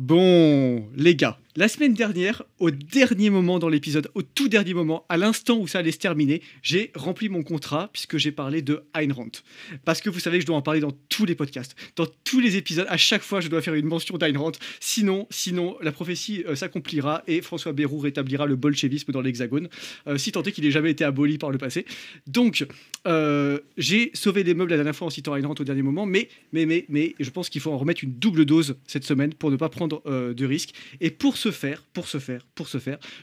Bon, les gars, la semaine dernière, au dernier moment dans l'épisode, au tout dernier moment, à l'instant où ça allait se terminer, j'ai rempli mon contrat puisque j'ai parlé de Ayn Rand. Parce que vous savez que je dois en parler dans tous les podcasts, dans tous les épisodes, à chaque fois je dois faire une mention d'Ayn Rand, sinon la prophétie s'accomplira et François Bayrou rétablira le bolchevisme dans l'Hexagone, si tant est qu'il n'ait jamais été aboli par le passé. Donc, j'ai sauvé les meubles la dernière fois en citant Ayn Rand au dernier moment, mais je pense qu'il faut en remettre une double dose cette semaine pour ne pas prendre de risques. Et pour ce faire,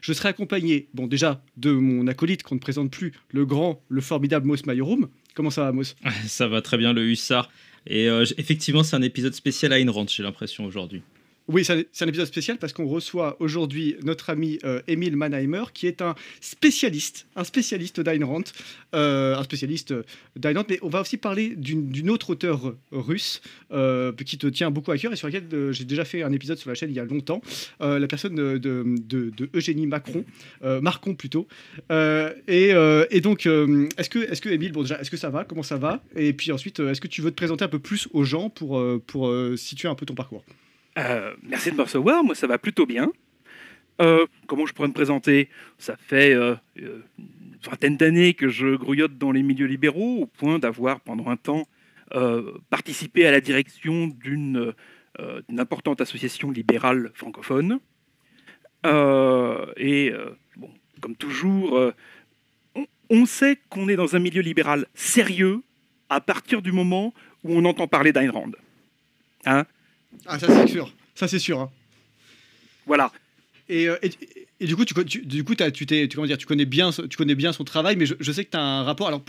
je serai accompagné, bon déjà, de mon acolyte qu'on ne présente plus, le grand, le formidable Mos Maiorum. Comment ça va, Mos? Ça va très bien, le hussard. Et effectivement, c'est un épisode spécial à Ayn Rand, j'ai l'impression, aujourd'hui. Oui, c'est un épisode spécial parce qu'on reçoit aujourd'hui notre ami Émile Mannheimer, qui est un spécialiste d'Ayn Rand, mais on va aussi parler d'une autre auteure russe qui te tient beaucoup à cœur et sur laquelle j'ai déjà fait un épisode sur la chaîne il y a longtemps, la personne de Eugénie Marcon plutôt. Et donc, est-ce que Émile, bon déjà, est-ce que ça va? Comment ça va? Et puis ensuite, est-ce que tu veux te présenter un peu plus aux gens pour situer un peu ton parcours? Merci de me recevoir, moi ça va plutôt bien. Comment je pourrais me présenter? Ça fait une vingtaine d'années que je grouillote dans les milieux libéraux, au point d'avoir pendant un temps participé à la direction d'une importante association libérale francophone. Bon, comme toujours, on sait qu'on est dans un milieu libéral sérieux à partir du moment où on entend parler d'Ayn Rand. Hein? Ah, ça c'est sûr. Hein. Voilà. Et du coup, tu connais bien son travail, mais je sais que tu as un rapport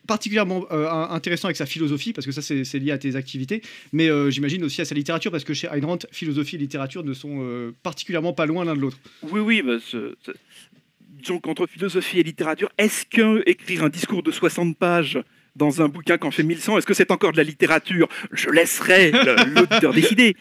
particulièrement intéressant avec sa philosophie, parce que ça c'est lié à tes activités, mais j'imagine aussi à sa littérature, parce que chez Ayn Rand, philosophie et littérature ne sont particulièrement pas loin l'un de l'autre. Oui, disons qu'entre philosophie et littérature, est-ce qu'écrire un discours de 60 pages dans un bouquin qu'en fait 1100, est-ce que c'est encore de la littérature? Je laisserai l'auteur décider.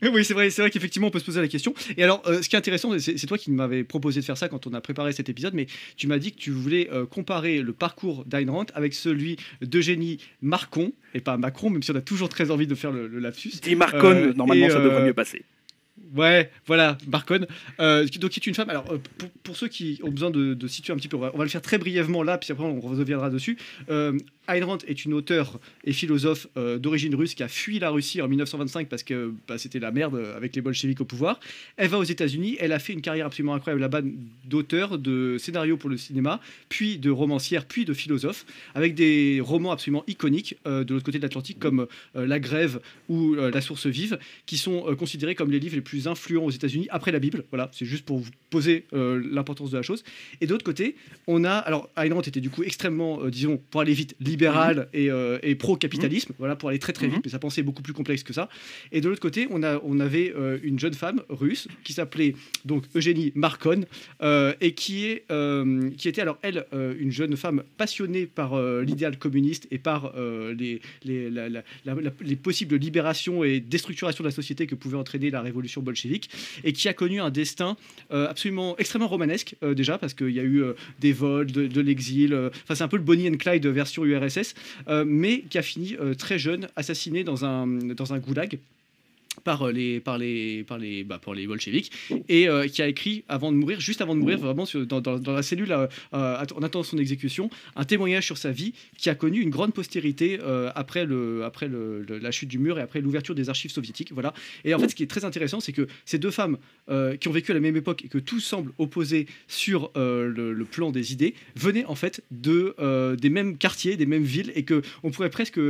Oui, c'est vrai qu'effectivement on peut se poser la question. Et alors, ce qui est intéressant, c'est toi qui m'avais proposé de faire ça quand on a préparé cet épisode, mais tu m'as dit que tu voulais comparer le parcours d'Ayn Rand avec celui d'Eugénie Marcon, et pas Macron, même si on a toujours très envie de faire le lapsus. Dis Marcon, normalement ça devrait mieux passer. Ouais, voilà, Marcon, donc qui est une femme. Alors, pour ceux qui ont besoin de situer un petit peu, on va le faire très brièvement là, puis après on reviendra dessus. Ayn Rand est une auteure et philosophe d'origine russe qui a fui la Russie en 1925 parce que c'était la merde avec les bolcheviks au pouvoir. Elle va aux États-Unis, elle a fait une carrière absolument incroyable là-bas d'auteur, de scénario pour le cinéma, puis de romancière, puis de philosophe, avec des romans absolument iconiques de l'autre côté de l'Atlantique comme La Grève ou La Source Vive, qui sont considérés comme les livres les plus influents aux États-Unis après la Bible. Voilà, c'est juste pour vous poser l'importance de la chose. Et de l'autre côté, on a, alors Ayn Rand était du coup extrêmement, disons, pour aller vite, libéral et pro-capitalisme, voilà, pour aller très très vite, mais sa pensée est beaucoup plus complexe que ça. Et de l'autre côté, on avait une jeune femme russe qui s'appelait donc Eugénie Marcon et qui était alors elle une jeune femme passionnée par l'idéal communiste et par les possibles libérations et déstructurations de la société que pouvait entraîner la révolution bolchevique, et qui a connu un destin absolument extrêmement romanesque déjà, parce qu'il y a eu des vols, de l'exil, enfin c'est un peu le Bonnie and Clyde version URSS, mais qui a fini très jeune, assassiné dans un goulag par les bolcheviks, et qui a écrit juste avant de mourir, vraiment dans la cellule en attendant son exécution, un témoignage sur sa vie qui a connu une grande postérité après la chute du mur et après l'ouverture des archives soviétiques. Voilà. Et en fait, ce qui est très intéressant, c'est que ces deux femmes qui ont vécu à la même époque et que tout semble opposé sur le plan des idées, venaient en fait des mêmes quartiers, des mêmes villes, et qu'on pourrait presque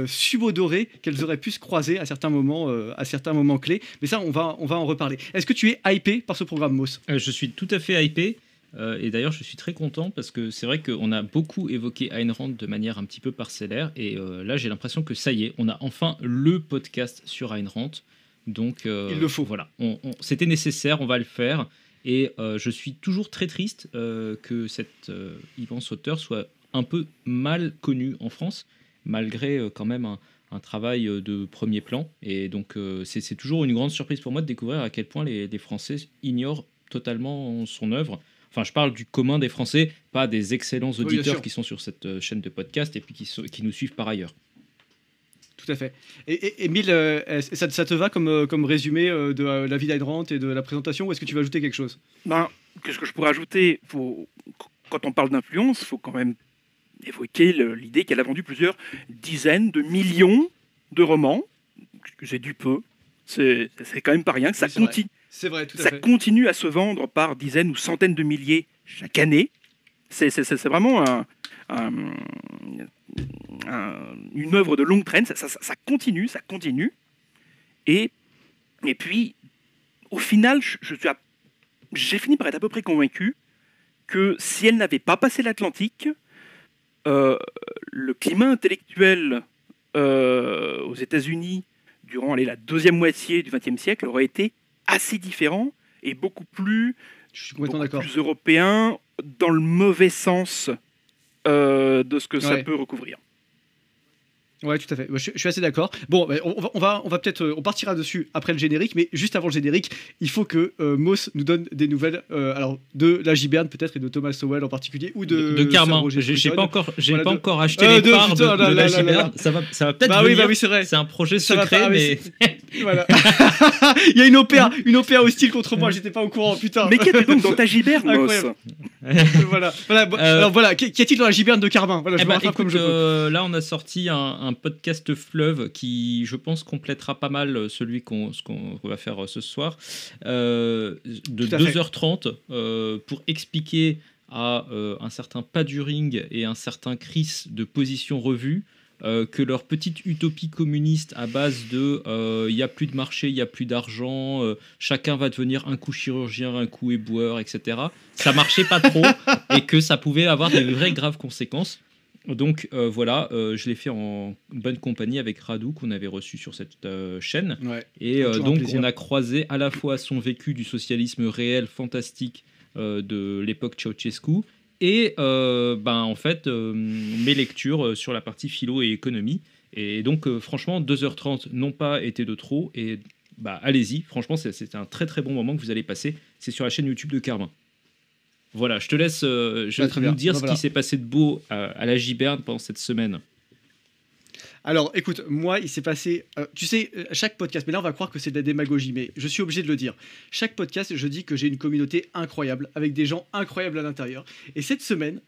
subodorer qu'elles auraient pu se croiser à certains moments clés, mais ça on va en reparler. Est-ce que tu es hypé par ce programme, Mos? Je suis tout à fait hypé, et d'ailleurs je suis très content parce que c'est vrai qu'on a beaucoup évoqué Ayn Rand de manière un petit peu parcellaire, et là j'ai l'impression que ça y est, on a enfin le podcast sur Ayn Rand, donc il le faut. Voilà, c'était nécessaire, on va le faire, et je suis toujours très triste que cette immense auteur soit un peu mal connu en France, malgré quand même un travail de premier plan. Et donc c'est toujours une grande surprise pour moi de découvrir à quel point les Français ignorent totalement son œuvre. Enfin, je parle du commun des Français, pas des excellents auditeurs qui sont sur cette chaîne de podcast et puis qui nous suivent par ailleurs. Tout à fait. Et Emile, ça te va comme résumé de la vie d'Ayn Rand et de la présentation, ou est-ce que tu veux ajouter quelque chose? Ben, qu'est-ce que je pourrais ajouter? Quand on parle d'influence, il faut quand même évoquer l'idée qu'elle a vendu plusieurs dizaines de millions de romans. J'ai du peu. C'est quand même pas rien. Ça Oui, continue. C'est vrai, tout à Ça fait. continue à se vendre par dizaines ou centaines de milliers chaque année. C'est vraiment une œuvre de longue traîne. Ça continue, ça continue. Et puis, au final, j'ai fini par être à peu près convaincu que si elle n'avait pas passé l'Atlantique, le climat intellectuel aux États-Unis durant la deuxième moitié du XXe siècle aurait été assez différent et beaucoup plus Je suis complètement d'accord. européen dans le mauvais sens de ce que ça Ouais. peut recouvrir. Ouais, tout à fait. Je suis assez d'accord. Bon, on va peut-être, on partira dessus après le générique, mais juste avant le générique, il faut que Moss nous donne des nouvelles, alors de la Giberne peut-être et de Thomas Sowell en particulier, ou de Carmin. Sir Roger J'ai Scruton. pas Voilà, encore acheté les parts de putain, là, la là, là, Giberne. là. Ça va peut-être Bah oui, venir. c'est vrai. C'est un projet Ça va secret, pas- mais Voilà. Il y a une OPA hostile contre moi. J'étais pas au courant, putain. Mais qu'est-ce donc dans ta giberne, Moss? Incroyable. voilà. Alors voilà, qu'y a-t-il dans la Giberne de Carmin? Voilà, je Eh me ben, rattrape comme écoute, je peux. là, on a sorti un podcast fleuve qui, je pense, complétera pas mal celui qu'on va faire ce soir, de Tout à fait. 2h30 pour expliquer à un certain Paduring et un certain Chris de Position Revue que leur petite utopie communiste à base de il n'y a plus de marché, il n'y a plus d'argent, chacun va devenir un coup chirurgien, un coup éboueur, etc. Ça marchait pas trop et que ça pouvait avoir des vraies graves conséquences. Donc voilà, je l'ai fait en bonne compagnie avec Radu qu'on avait reçu sur cette chaîne. Ouais. Et Toujours un donc plaisir. on a croisé à la fois son vécu du socialisme réel fantastique de l'époque Ceausescu et en fait mes lectures sur la partie philo et économie. Et donc franchement 2h30 n'ont pas été de trop et allez-y, franchement c'est un très très bon moment que vous allez passer. C'est sur la chaîne YouTube de Carmin. Voilà, je te laisse très bien. nous dire ce Voilà. qui s'est passé de beau à la Giberne pendant cette semaine. Alors, écoute, moi, il s'est passé. Tu sais, chaque podcast, mais là, on va croire que c'est de la démagogie, mais je suis obligé de le dire. Chaque podcast, je dis que j'ai une communauté incroyable, avec des gens incroyables à l'intérieur. Et cette semaine,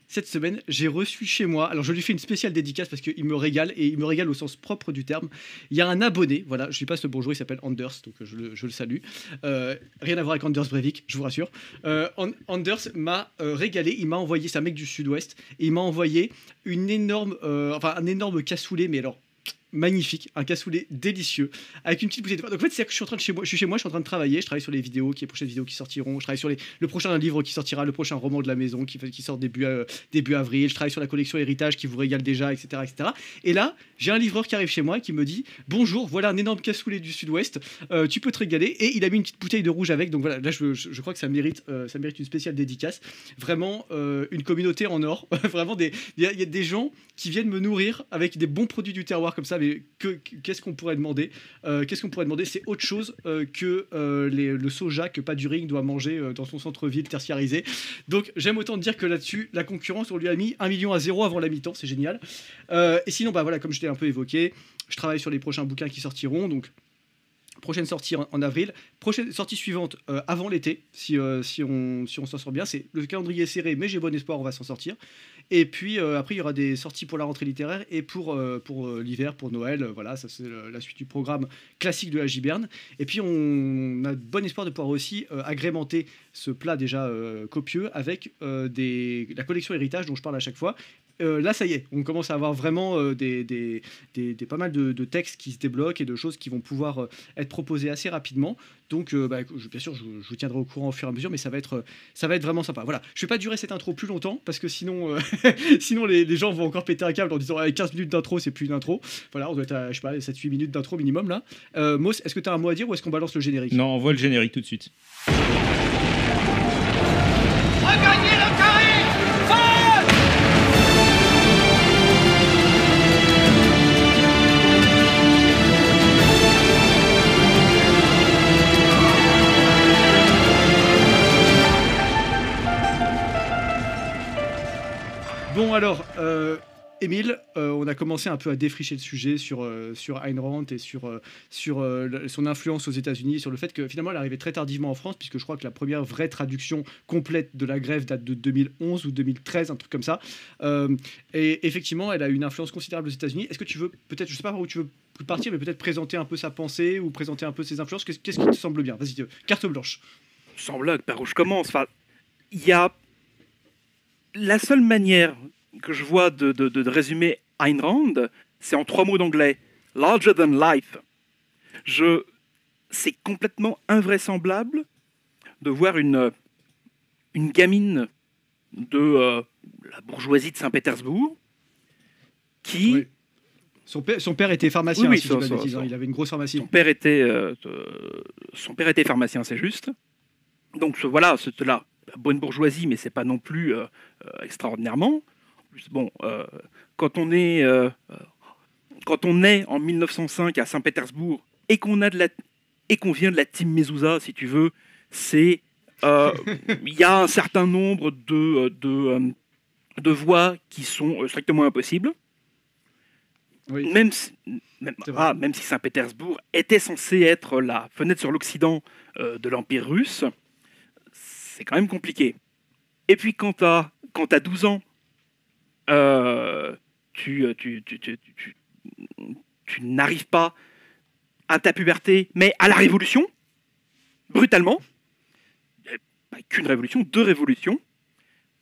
j'ai reçu chez moi. Alors, je lui fais une spéciale dédicace parce qu'il me régale, et il me régale au sens propre du terme. Il y a un abonné, voilà, je lui passe le bonjour, il s'appelle Anders, donc je le salue. Rien à voir avec Anders Breivik, je vous rassure. Anders m'a régalé, il m'a envoyé, c'est un mec du sud-ouest, et il m'a envoyé un énorme cassoulet, mais alors magnifique, un cassoulet délicieux avec une petite bouteille de vin. Donc en fait, c'est que je suis chez moi, je suis en train de travailler, je travaille sur les vidéos, les prochaines vidéos qui sortiront, je travaille sur le prochain livre qui sortira, le prochain roman de la maison qui sort début avril, je travaille sur la collection Héritage qui vous régale déjà, etc., etc. Et là, j'ai un livreur qui arrive chez moi et qui me dit bonjour, voilà un énorme cassoulet du sud-ouest, tu peux te régaler, et il a mis une petite bouteille de rouge avec. Donc voilà, là je crois que ça mérite une spéciale dédicace. Vraiment une communauté en or. Vraiment il y a des gens qui viennent me nourrir avec des bons produits du terroir comme ça. Mais qu'est-ce qu'on pourrait demander? C'est autre chose que le soja que Paduring doit manger dans son centre-ville tertiarisé. Donc j'aime autant dire que là-dessus, la concurrence, on lui a mis 1 million à 0 avant la mi-temps, c'est génial. Et sinon, voilà, comme je l'ai un peu évoqué, je travaille sur les prochains bouquins qui sortiront. Donc prochaine sortie en avril, prochaine sortie suivante avant l'été, si on s'en sort bien. C'est le calendrier est serré, mais j'ai bon espoir, on va s'en sortir. Et puis après, il y aura des sorties pour la rentrée littéraire et pour l'hiver, pour Noël. Voilà, ça c'est la suite du programme classique de la Giberne. Et puis on a bon espoir de pouvoir aussi agrémenter ce plat déjà copieux avec la collection Héritage dont je parle à chaque fois. Là, ça y est, on commence à avoir vraiment pas mal de textes qui se débloquent et de choses qui vont pouvoir être proposées assez rapidement. Donc, bien sûr, je vous tiendrai au courant au fur et à mesure, mais ça va être vraiment sympa. Voilà, je vais pas durer cette intro plus longtemps parce que sinon, sinon les gens vont encore péter un câble en disant 15 minutes d'intro, c'est plus une intro. Voilà, on doit être à, je sais pas, 7-8 minutes d'intro minimum là. Moss, est-ce que tu as un mot à dire ou est-ce qu'on balance le générique? Non, on voit le générique tout de suite. Regagnez le carré! Bon alors, Émile, on a commencé un peu à défricher le sujet sur Ayn Rand et sur son influence aux États-Unis, sur le fait que finalement elle arrivait très tardivement en France, puisque je crois que la première vraie traduction complète de la grève date de 2011 ou 2013, un truc comme ça. Et effectivement, elle a eu une influence considérable aux États-Unis. Est-ce que tu veux, peut-être, je sais pas par où tu veux partir, mais peut-être présenter un peu sa pensée ou présenter un peu ses influences. Qu'est-ce qui te semble bien? Vas-y, carte blanche. Semble là que par où je commence. Enfin, il y a la seule manière que je vois de résumer Ayn Rand, c'est en 3 mots d'anglais. Larger than life. C'est complètement invraisemblable de voir une gamine de la bourgeoisie de Saint-Pétersbourg qui... Oui. Son père était pharmacien, Oui, si je dis pas de bêtises, hein. Il avait une grosse pharmacie. Son père était pharmacien, c'est juste. Donc voilà, c'est la bonne bourgeoisie, mais c'est pas non plus extraordinairement. Bon, quand on est en 1905 à Saint-Pétersbourg et qu'on vient de la team Mezouza, si tu veux, il y a un certain nombre de voies qui sont strictement impossibles. Oui. Même si Saint-Pétersbourg était censé être la fenêtre sur l'Occident de l'Empire russe, c'est quand même compliqué. Et puis quand t'as 12 ans, tu n'arrives pas à ta puberté, mais à la révolution, brutalement. Pas qu'une révolution, 2 révolutions,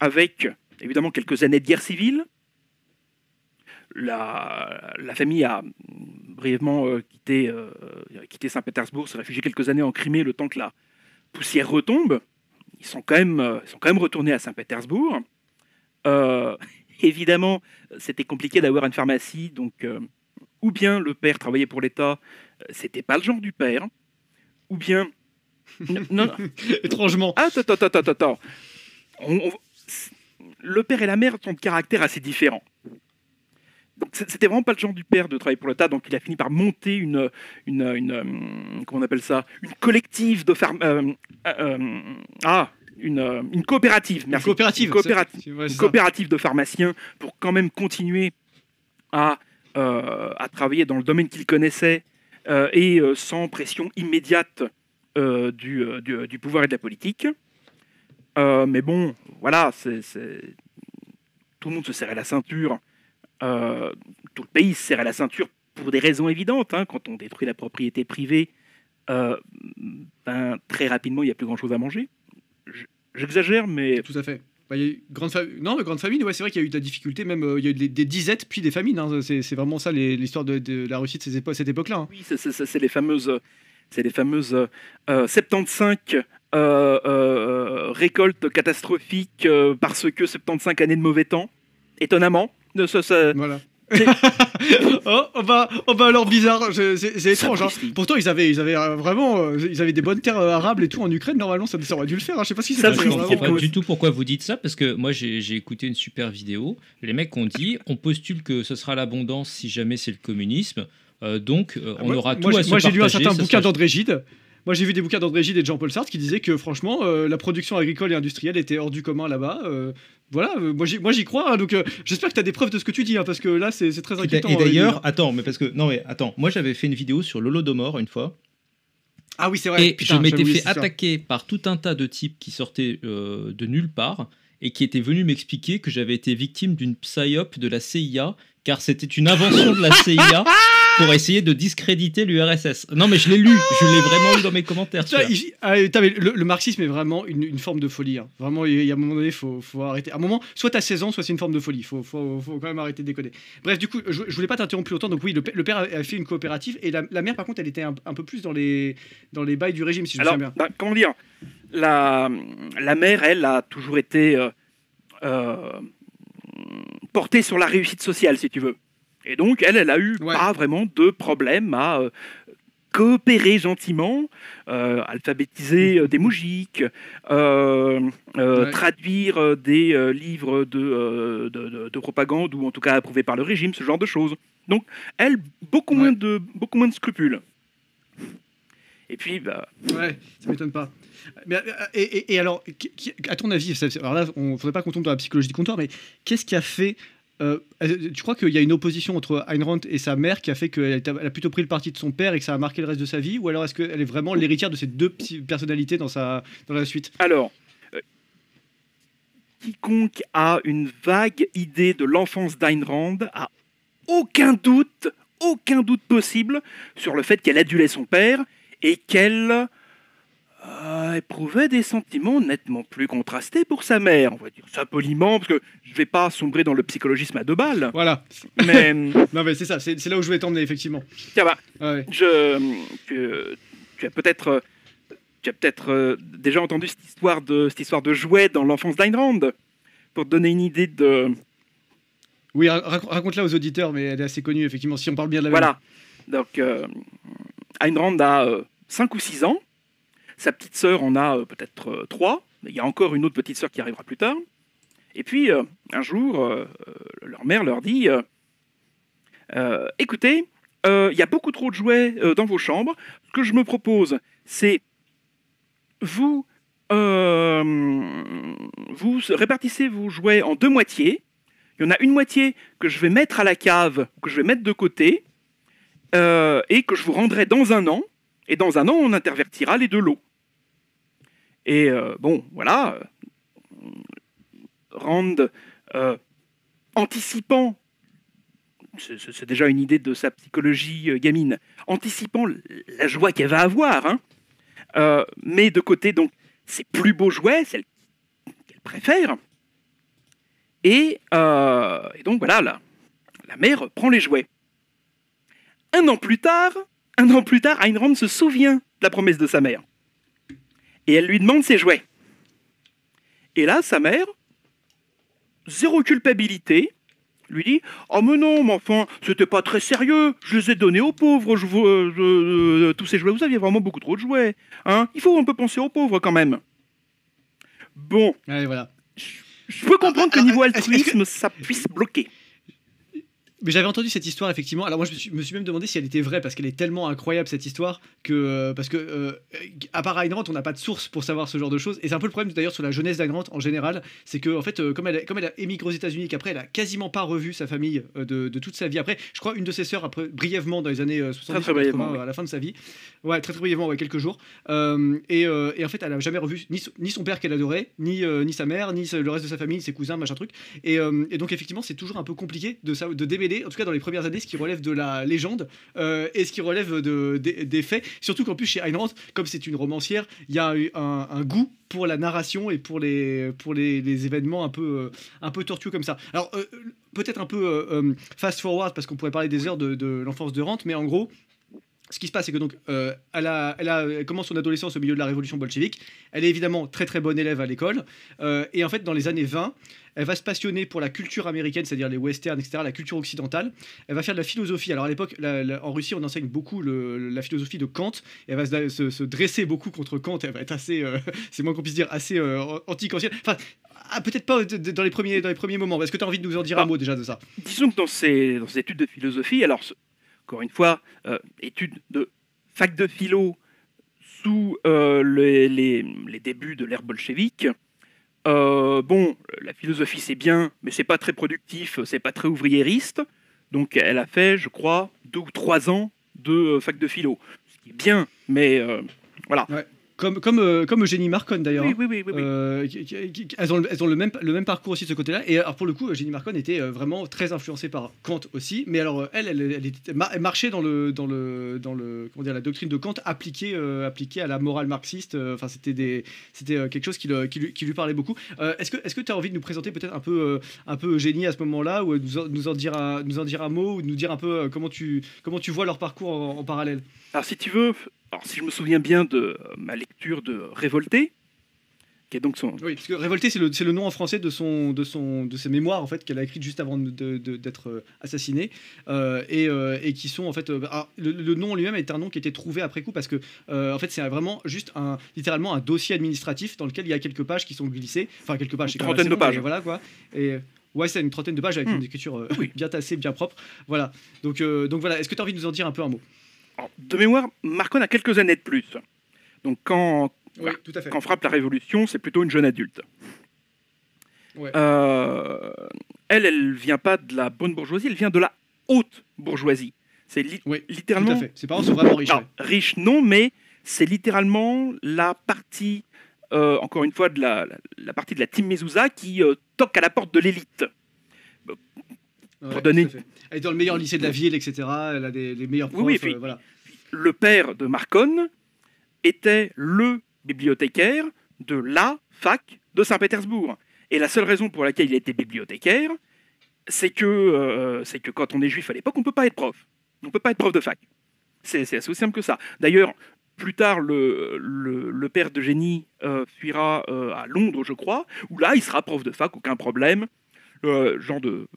avec évidemment quelques années de guerre civile. La famille a brièvement quitté Saint-Pétersbourg, s'est réfugiée quelques années en Crimée, le temps que la poussière retombe. Ils sont quand même retournés à Saint-Pétersbourg. Évidemment, c'était compliqué d'avoir une pharmacie, donc ou bien le père travaillait pour l'État, c'était pas le genre du père, ou bien... Non. Étrangement. Attends. Le père et la mère sont de caractère assez différents. Donc, c'était vraiment pas le genre du père de travailler pour l'État, donc il a fini par monter une comment on appelle ça, une collective de une coopérative. Merci. Une coopérative de pharmaciens pour quand même continuer à travailler dans le domaine qu'il connaissait et sans pression immédiate du pouvoir et de la politique. Mais bon, voilà, tout le monde se serrait la ceinture. Tout le pays se serre à la ceinture pour des raisons évidentes. Hein. Quand on détruit la propriété privée, très rapidement, il n'y a plus grand-chose à manger. J'exagère, mais... Tout à fait. Il y a eu grande famine, ouais, c'est vrai qu'il y a eu de la difficulté, même il y a eu des disettes, puis des famines. Hein. C'est vraiment ça l'histoire de la Russie de cette époque-là. Hein. Oui, c'est les fameuses 75 récoltes catastrophiques parce que 75 années de mauvais temps, étonnamment. Voilà. on va alors bizarre, c'est étrange. Hein. Pourtant ils avaient vraiment des bonnes terres arables et tout en Ukraine. Normalement ça aurait dû le faire. Hein. Je sais pas si c'est je comprends pas du tout pourquoi vous dites ça, parce que moi j'ai écouté une super vidéo. Les mecs ont dit on postule que ce sera l'abondance si jamais c'est le communisme. Donc on aura tout à se partager. Moi j'ai lu un certain bouquin d'André Gide. Moi, j'ai vu des bouquins d'André Gide et de Jean-Paul Sartre qui disaient que, franchement, la production agricole et industrielle était hors du commun là-bas. Voilà, moi j'y crois. Hein, donc, j'espère que tu as des preuves de ce que tu dis, hein, parce que là, c'est très inquiétant. Et d'ailleurs, moi, j'avais fait une vidéo sur l'Holodomor une fois. Ah oui, c'est vrai. Et putain, je m'étais fait attaquer par tout un tas de types qui sortaient de nulle part et qui étaient venus m'expliquer que j'avais été victime d'une psyop de la CIA, car c'était une invention de la CIA pour essayer de discréditer l'URSS. Non, mais je l'ai lu, je l'ai vraiment lu dans mes commentaires. Le marxisme est vraiment une forme de folie. Hein. Vraiment, il y a un moment donné, il faut arrêter. À un moment, soit tu as 16 ans, soit c'est une forme de folie. Il faut quand même arrêter de déconner. Bref, du coup, je voulais pas t'interrompre plus longtemps. Donc oui, le père a fait une coopérative et la mère, par contre, elle était un peu plus dans les bails du régime, si je me souviens bien. Comment dire, la mère, elle, a toujours été portée sur la réussite sociale, si tu veux. Et donc, elle a eu pas vraiment de problème à coopérer gentiment, alphabétiser des moujiks, traduire des livres de propagande ou en tout cas approuvés par le régime, ce genre de choses. Donc, elle, beaucoup moins de scrupules. Et puis, ouais, ça m'étonne pas. Mais, et alors, à ton avis, alors là, on ne faudrait pas qu'on tombe dans la psychologie du comptoir, mais qu'est-ce qui a fait tu crois qu'il y a une opposition entre Ayn Rand et sa mère qui a fait qu'elle a plutôt pris le parti de son père et que ça a marqué le reste de sa vie, ou alors est-ce qu'elle est vraiment l'héritière de ces deux personnalités dans la suite? Alors, quiconque a une vague idée de l'enfance d'Ayn Rand a aucun doute possible sur le fait qu'elle adulait son père et qu'elle éprouvait des sentiments nettement plus contrastés pour sa mère. On va dire ça poliment, parce que je ne vais pas sombrer dans le psychologisme à 2 balles. Voilà. Mais Non, mais c'est ça, c'est là où je voulais t'emmener, effectivement. tiens, bah, Ouais. tu as peut-être déjà entendu cette histoire de jouet dans l'enfance d'Ayn Rand. Pour te donner une idée de... Oui, raconte-la aux auditeurs, mais elle est assez connue, effectivement, si on parle bien de la Voilà. Donc, Ayn Rand a 5 ou 6 ans. Sa petite sœur en a peut-être 3. Il y a encore une autre petite sœur qui arrivera plus tard. Et puis, un jour, leur mère leur dit écoutez, il y a beaucoup trop de jouets dans vos chambres. Ce que je me propose, c'est vous répartissez vos jouets en 2 moitiés. Il y en a une moitié que je vais mettre à la cave, que je vais mettre de côté, et que je vous rendrai dans 1 an. Et dans 1 an, on intervertira les 2 lots. Et bon, voilà. Rand, anticipant, c'est déjà une idée de sa psychologie gamine, anticipant la joie qu'elle va avoir, hein, met de côté donc ses plus beaux jouets, celles qu'elle préfère. Et donc voilà, la mère prend les jouets. 1 an plus tard, Ayn Rand se souvient de la promesse de sa mère. Et elle lui demande ses jouets. Et là, sa mère, zéro culpabilité, lui dit « Oh mais non, mais enfin, c'était pas très sérieux, je les ai donnés aux pauvres, tous ces jouets, vous aviez vraiment beaucoup trop de jouets. Hein, il faut un peu penser aux pauvres quand même. » Bon, Allez, voilà. je peux comprendre que niveau altruisme, ça puisse bloquer. Mais j'avais entendu cette histoire, effectivement. Alors moi, je me suis même demandé si elle était vraie, parce qu'elle est tellement incroyable, cette histoire, que à part Ayn Rand, on n'a pas de source pour savoir ce genre de choses. Et c'est un peu le problème, d'ailleurs, sur la jeunesse d'Ayn Rand en général, c'est que, en fait, comme elle a émigré aux États-Unis, qu'après, elle a quasiment pas revu sa famille de toute sa vie. Après, je crois, une de ses sœurs, après, brièvement, dans les années 70, Très brièvement, 80, oui. à la fin de sa vie. Ouais, très brièvement, ouais, quelques jours. Et en fait, elle a jamais revu ni son père qu'elle adorait, ni sa mère, ni le reste de sa famille, ses cousins, machin truc. Et donc, effectivement, c'est toujours un peu compliqué de démêler, en tout cas dans les premières années, ce qui relève de la légende et ce qui relève des faits. Surtout qu'en plus, chez Ayn Rand, comme c'est une romancière, il y a un goût pour la narration et pour les événements un peu tortueux comme ça. Alors, peut-être un peu fast forward, parce qu'on pourrait parler des heures de l'enfance de Rand, mais en gros, ce qui se passe, c'est que donc, elle commence son adolescence au milieu de la révolution bolchevique. Elle est évidemment très très bonne élève à l'école. Et en fait, dans les années 20, elle va se passionner pour la culture américaine, c'est-à-dire les westerns, etc., la culture occidentale. Elle va faire de la philosophie. Alors à l'époque, en Russie, on enseigne beaucoup la philosophie de Kant. Et elle va se dresser beaucoup contre Kant. Elle va être assez, c'est moins qu'on puisse dire, assez anti-kantienne. Enfin, peut-être pas dans les premiers moments. Est-ce que tu as envie de nous en dire un mot déjà de ça? Disons que dans ces études de philosophie, alors encore une fois, études de fac de philo sous les débuts de l'ère bolchevique. Bon, la philosophie c'est bien, mais c'est pas très productif, c'est pas très ouvriériste. Donc elle a fait, je crois, 2 ou 3 ans de fac de philo. Ce qui est bien, mais voilà. Ouais. Comme Eugénie Marcon d'ailleurs. Oui. Elles ont le même parcours aussi de ce côté-là. Et alors pour le coup, Eugénie Marcon était vraiment très influencée par Kant aussi. Mais alors elle marchait dans le comment dire, la doctrine de Kant appliquée à la morale marxiste. Enfin c'était quelque chose qui lui parlait beaucoup. Est-ce que tu as envie de nous présenter peut-être un peu Eugénie à ce moment-là, ou nous en dire un mot, ou de nous dire un peu comment tu vois leur parcours en parallèle? Alors si tu veux, si je me souviens bien de ma lecture de Révolté, qui est donc son... Oui, parce que Révolté, c'est le nom en français de ses mémoires en fait qu'elle a écrites juste avant d'être assassinée, et qui sont en fait le nom lui-même est un nom qui a été trouvé après coup, parce que en fait c'est vraiment juste littéralement un dossier administratif dans lequel il y a quelques pages qui sont glissées, enfin quelques pages, c'est Une trentaine de pages. voilà quoi. Et ouais, c'est une trentaine de pages avec une écriture bien tassée, bien propre. Voilà. Donc voilà, est-ce que tu as envie de nous en dire un peu un mot? Alors, de mémoire, Marcon a quelques années de plus. Donc quand Oui, tout à fait. frappe la Révolution, c'est plutôt une jeune adulte. Ouais. Elle vient pas de la bonne bourgeoisie, elle vient de la haute bourgeoisie. C'est Oui, littéralement... tout à fait. Ses parents sont vraiment riches. Alors, Ouais. riche, non, mais c'est littéralement la partie, encore une fois, de la partie de la team Mezouza qui toque à la porte de l'élite. Ouais, donner- tout à fait. Elle est dans le meilleur lycée de la ville, etc. Elle a les meilleurs profs. Oui, et puis- voilà. Le père de Marcon était le bibliothécaire de la fac de Saint-Pétersbourg. Et la seule raison pour laquelle il était bibliothécaire, c'est que quand on est juif à l'époque, on ne peut pas être prof. On ne peut pas être prof de fac. C'est assez aussi simple que ça. D'ailleurs, plus tard, le père d'Eugénie fuira à Londres, je crois, où là, il sera prof de fac, aucun problème. Genre de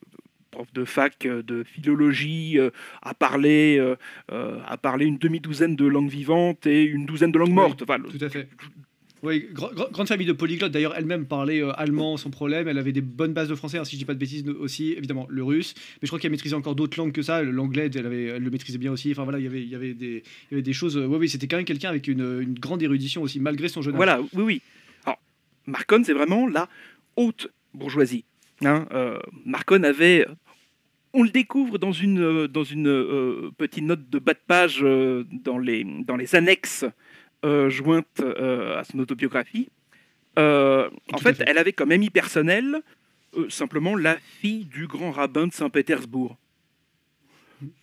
prof de fac de philologie, à parler une demi-douzaine de langues vivantes et une douzaine de langues Oui, mortes. Enfin, Tout à fait. Oui, grande famille de polyglottes. D'ailleurs, elle-même parlait allemand sans problème. Elle avait des bonnes bases de français, hein, si je dis pas de bêtises aussi. Évidemment, le russe. Mais je crois qu'elle maîtrisait encore d'autres langues que ça. L'anglais, elle le maîtrisait bien aussi. Enfin voilà, il y avait des choses. Oui, c'était quand même quelqu'un avec une grande érudition aussi, malgré son jeune âge. voilà, oui. Alors, Marcon, c'est vraiment la haute bourgeoisie. Hein, Marcon avait... On le découvre dans une petite note de bas de page dans les annexes jointes à son autobiographie. En à fait, fait. elle avait comme ami personnel simplement la fille du grand rabbin de Saint-Pétersbourg.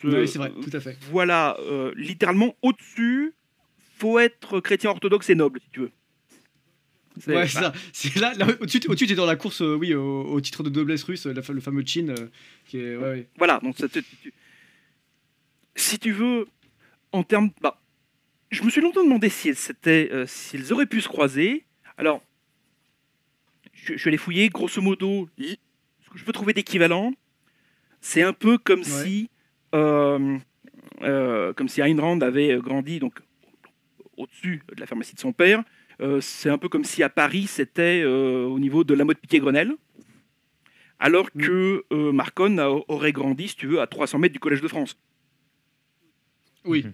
Oui, c'est vrai, tout à fait. Voilà, littéralement au-dessus, faut être chrétien orthodoxe et noble, si tu veux. C'est- Ouais, bah, c'est ça. C'est là au-dessus, tu es dans la course, oui, au titre de noblesse russe, le fameux Chin, qui est. Ouais, ouais. Voilà, donc si tu veux, en termes... Bah, je me suis longtemps demandé s'ils auraient pu se croiser. Alors, je suis allé fouiller, grosso modo, ce que je peux trouver d'équivalent, c'est un peu comme si Ayn Rand avait grandi donc, au-dessus de la pharmacie de son père. C'est un peu comme si à Paris, c'était au niveau de la mode Piquet-Grenelle. Alors que Marcon aurait grandi, si tu veux, à 300 mètres du Collège de France. Oui.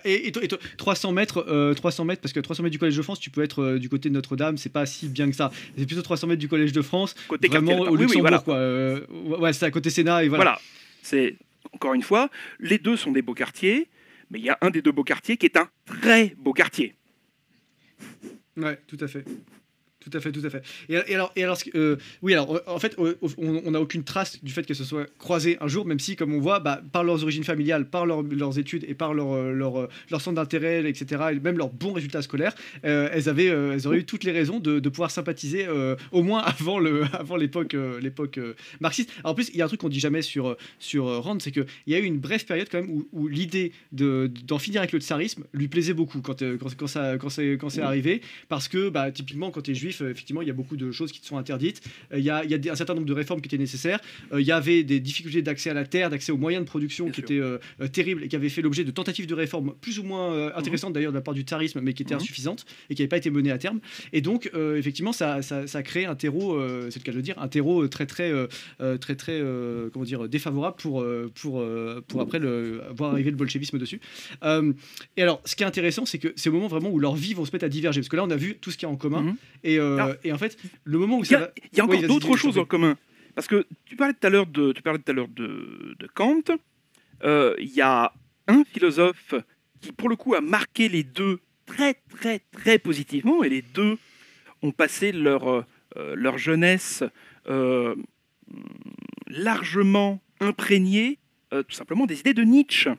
Et 300 mètres, parce que 300 mètres du Collège de France, tu peux être du côté de Notre-Dame, c'est pas si bien que ça. C'est plutôt 300 mètres du Collège de France, Côté vraiment quartier au latin. Oui, Luxembourg, voilà. quoi. Ouais, c'est à côté Sénat, et voilà. Voilà. C'est, encore une fois, les deux sont des beaux quartiers, mais il y a un des deux beaux quartiers qui est un très beau quartier. Ouais, tout à fait. Tout à fait, tout à fait. Et alors, oui, alors en fait, on n'a aucune trace du fait que ce soit croisé un jour, même si, comme on voit, par leurs origines familiales, par leurs études et par leur centre d'intérêt, etc., et même leurs bons résultats scolaires, elles auraient eu toutes les raisons de pouvoir sympathiser, au moins avant l'époque marxiste. Alors, en plus, il y a un truc qu'on dit jamais sur Rand, c'est qu'il y a eu une brève période quand même où l'idée d'en finir avec le tsarisme lui plaisait beaucoup quand c'est arrivé, parce que typiquement quand tu es juif, effectivement il y a beaucoup de choses qui te sont interdites, il y a un certain nombre de réformes qui étaient nécessaires, il y avait des difficultés d'accès à la terre, d'accès aux moyens de production Bien qui sûr. étaient terribles et qui avaient fait l'objet de tentatives de réforme plus ou moins intéressantes d'ailleurs de la part du tsarisme, mais qui étaient insuffisantes et qui n'avaient pas été menées à terme. Et donc effectivement ça a créé un terreau, c'est le cas de le dire, un terreau très comment dire, défavorable pour après voir arriver le bolchevisme dessus. Et alors ce qui est intéressant, c'est que c'est au moment vraiment où leurs vies vont se mettre à diverger, parce que là on a vu tout ce qu'il y a en commun. Et en fait, le moment où Il y a encore Oui, vas-y, d'autres dis-le, choses je t'en en commun. Parce que tu parlais tout à l'heure de Kant. Il y a un philosophe qui, pour le coup, a marqué les deux très, très, très positivement. Et les deux ont passé leur jeunesse largement imprégnée, tout simplement, des idées de Nietzsche.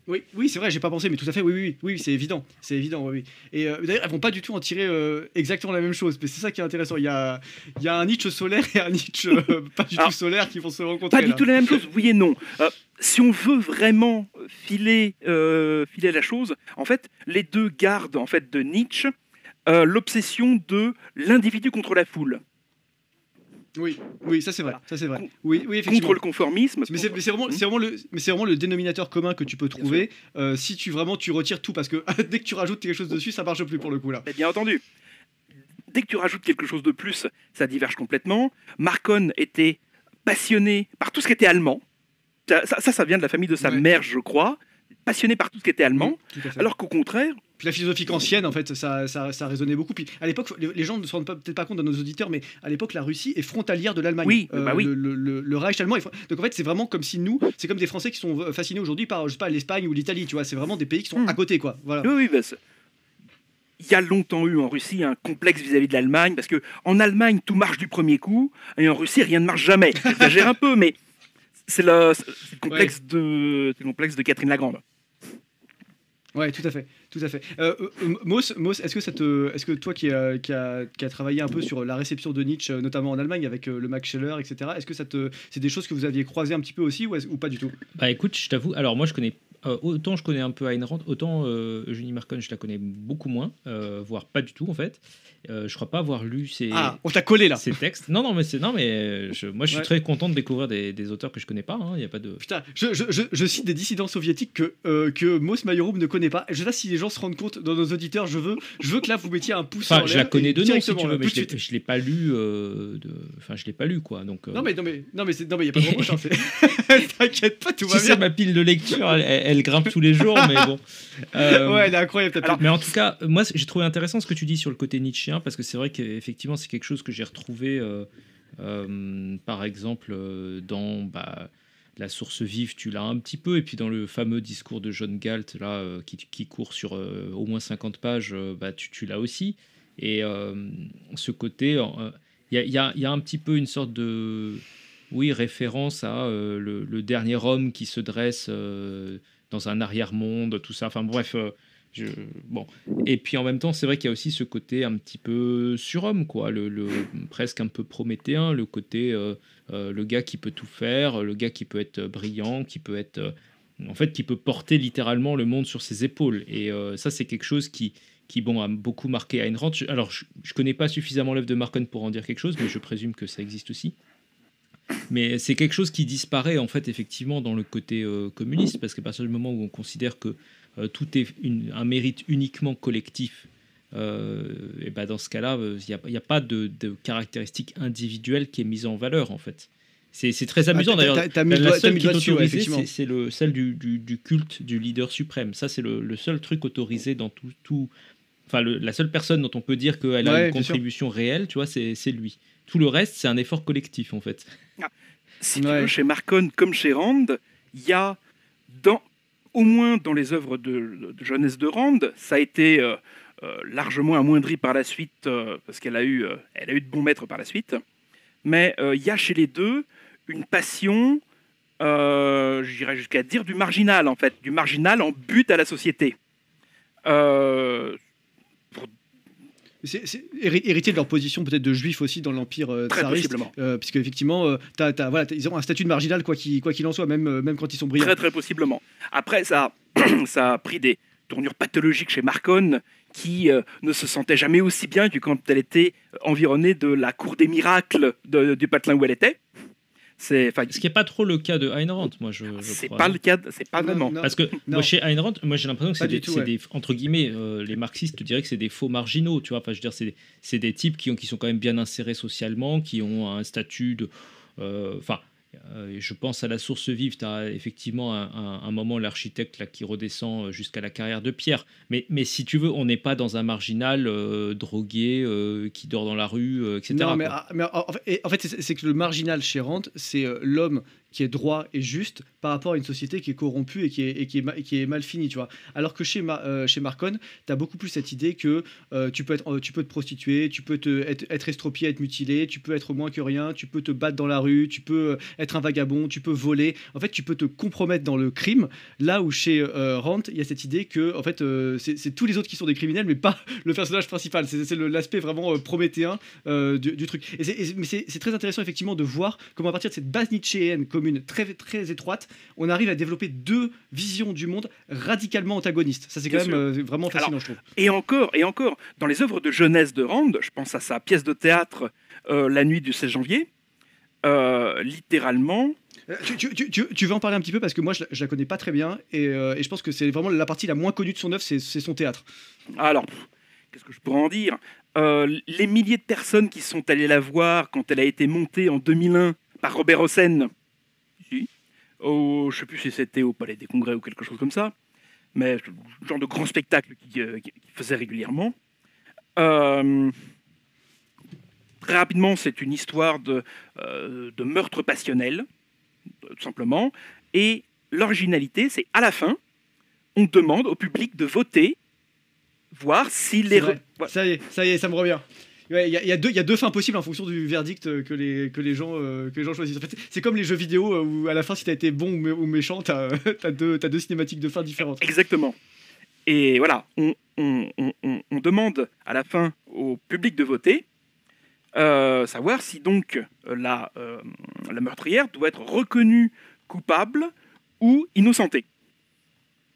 Oui, c'est vrai, j'ai pas pensé, mais tout à fait, oui, c'est évident, oui, oui. Et d'ailleurs, elles vont pas du tout en tirer exactement la même chose, mais c'est ça qui est intéressant. Il y a un Nietzsche solaire et un Nietzsche pas du tout solaire qui vont se rencontrer. Pas du tout la même chose, oui et non. Si on veut vraiment filer la chose, en fait, les deux gardent en fait de Nietzsche l'obsession de l'individu contre la foule. Oui, ça c'est vrai, Oui, effectivement. Contre le conformisme. Mais c'est vraiment le dénominateur commun que tu peux trouver si tu retires tout, parce que dès que tu rajoutes quelque chose dessus, ça marche plus pour le coup là. Mais bien entendu. Dès que tu rajoutes quelque chose de plus, ça diverge complètement. Marcon était passionné par tout ce qui était allemand. Ça vient de la famille de sa mère, je crois. Passionné par tout ce qui était allemand. Tout à fait. Alors qu'au contraire, Puis la philosophie kantienne, en fait, ça résonnait beaucoup. Puis à l'époque, les gens ne se rendent peut-être pas compte dans nos auditeurs, mais à l'époque, la Russie est frontalière de l'Allemagne. Oui, bah oui. Le Reich allemand. Donc en fait, c'est vraiment comme si nous, c'est comme des Français qui sont fascinés aujourd'hui par, je sais pas, l'Espagne ou l'Italie. Tu vois, c'est vraiment des pays qui sont à côté, quoi. Voilà. Oui, bah, il y a longtemps eu en Russie un complexe vis-à-vis de l'Allemagne, parce que en Allemagne, tout marche du premier coup, et en Russie, rien ne marche jamais. J'exagère un peu, mais c'est le complexe, le complexe de Catherine la Grande. Ouais, tout à fait, tout à fait. Moss, est-ce que toi qui a travaillé un peu sur la réception de Nietzsche, notamment en Allemagne avec le Max Scheler, etc., est-ce que c'est des choses que vous aviez croisées un petit peu aussi ou pas du tout? Bah écoute, je t'avoue, alors moi je connais autant je connais un peu Ayn Rand, autant Eugénie Marcon je la connais beaucoup moins, voire pas du tout en fait. Je crois pas avoir lu ses on t'a collé là. Ces textes. Non mais moi je suis très content de découvrir des auteurs que je connais pas. Il y a pas de. Putain, je cite des dissidents soviétiques que Moss Mayorum ne connaît pas. Je sais pas si les gens se rendent compte dans nos auditeurs. Je veux que là vous mettiez un pouce en l'air. Je la connais de nom si tu veux, là, mais je l'ai pas lu. Je l'ai pas lu quoi. Donc. Non mais y a pas de reproche. T'inquiète pas, tout va Tu bien. sais, ma pile de lecture, elle grimpe tous les jours, mais bon. Ouais, elle est incroyable. Mais en tout cas, moi j'ai trouvé intéressant ce que tu dis sur le côté nietzschéen, parce que c'est vrai qu'effectivement c'est quelque chose que j'ai retrouvé, par exemple dans La source vive, tu l'as un petit peu, et puis dans le fameux discours de John Galt là, qui court sur au moins 50 pages, tu l'as aussi. Et ce côté, il y a un petit peu une sorte de référence à le dernier homme qui se dresse dans un arrière-monde, tout ça. Enfin bref, bon. Et puis en même temps, c'est vrai qu'il y a aussi ce côté un petit peu surhomme, quoi, presque un peu prométhéen, le côté le gars qui peut tout faire, le gars qui peut être brillant, qui peut être qui peut porter littéralement le monde sur ses épaules. Et ça, c'est quelque chose qui a beaucoup marqué Ayn Rand. Alors, je connais pas suffisamment l'œuvre de Marcon pour en dire quelque chose, mais je présume que ça existe aussi. Mais c'est quelque chose qui disparaît en fait effectivement dans le côté communiste, parce qu'à partir du moment où on considère que tout est un mérite uniquement collectif, et dans ce cas-là, il n'y a pas de caractéristique individuelle qui est mise en valeur en fait. C'est très amusant d'ailleurs. La seule qui est autorisée, c'est celle du culte du leader suprême. Ça, c'est le seul truc autorisé dans tout. Enfin, la seule personne dont on peut dire qu'elle a une contribution réelle, tu vois, c'est lui. Tout le reste, c'est un effort collectif, en fait. Si tu veux, chez Marcon comme chez Rand, il y a, au moins dans les œuvres de jeunesse de Rand, ça a été largement amoindri par la suite, parce qu'elle a eu de bons maîtres par la suite. Mais il y a chez les deux une passion, j'irais jusqu'à dire du marginal, en fait, du marginal en but à la société. C'est hérité de leur position peut-être de juifs aussi dans l'empire tsariste, puisque effectivement ils ont un statut de marginal quoi qu'il en soit, même quand ils sont brillants. Très très possiblement. Après ça a pris des tournures pathologiques chez Marcon, qui ne se sentait jamais aussi bien que quand elle était environnée de la cour des miracles du patelin où elle était. Ce qui n'est pas trop le cas de Ayn Rand, moi je c'est crois. Pas le cas, c'est pas vraiment. Parce que moi, chez Ayn Rand, moi j'ai l'impression que c'est des entre guillemets, les marxistes diraient que c'est des faux marginaux, tu vois. Enfin, je veux dire, c'est des types qui sont quand même bien insérés socialement, qui ont un statut de, je pense à La source vive, tu as effectivement un moment l'architecte là qui redescend jusqu'à la carrière de Pierre. Mais si tu veux, on n'est pas dans un marginal drogué qui dort dans la rue, etc. Non, mais en fait, c'est que le marginal chez Rand, c'est l'homme qui est droit et juste par rapport à une société qui est corrompue et qui est mal finie, tu vois. Alors que chez Marcon, tu as beaucoup plus cette idée que tu peux te prostituer, tu peux être estropié, être mutilé, tu peux être moins que rien, tu peux te battre dans la rue, tu peux être un vagabond, tu peux voler. En fait, tu peux te compromettre dans le crime. Là où chez Rand, il y a cette idée que en fait, c'est tous les autres qui sont des criminels, mais pas le personnage principal. C'est l'aspect vraiment prométhéen du truc. Mais c'est très intéressant effectivement de voir comment à partir de cette base nietzschéenne commune très, très étroite, on arrive à développer deux visions du monde radicalement antagonistes. Ça, c'est quand même vraiment fascinant, je trouve. Et encore, dans les œuvres de jeunesse de Rand, je pense à sa pièce de théâtre La nuit du 16 janvier, littéralement... Tu veux en parler un petit peu, parce que moi, je la connais pas très bien, et je pense que c'est vraiment la partie la moins connue de son œuvre, c'est son théâtre. Alors, qu'est-ce que je pourrais en dire ? Les milliers de personnes qui sont allées la voir quand elle a été montée en 2001 par Robert Hossein, je ne sais plus si c'était au Palais des Congrès ou quelque chose comme ça, mais le genre de grand spectacle qu'il faisait régulièrement. Très rapidement, c'est une histoire de meurtre passionnel, tout simplement. Et l'originalité, c'est à la fin, on demande au public de voter, voir si les... Vrai. Ça y est, ça me revient. Ouais, il y a deux fins possibles en fonction du verdict que les gens choisissent. En fait, c'est comme les jeux vidéo où à la fin, si t'as été bon ou méchant, t'as deux cinématiques de fin différentes. Exactement. Et voilà, on demande à la fin au public de voter, savoir si donc la meurtrière doit être reconnue coupable ou innocentée.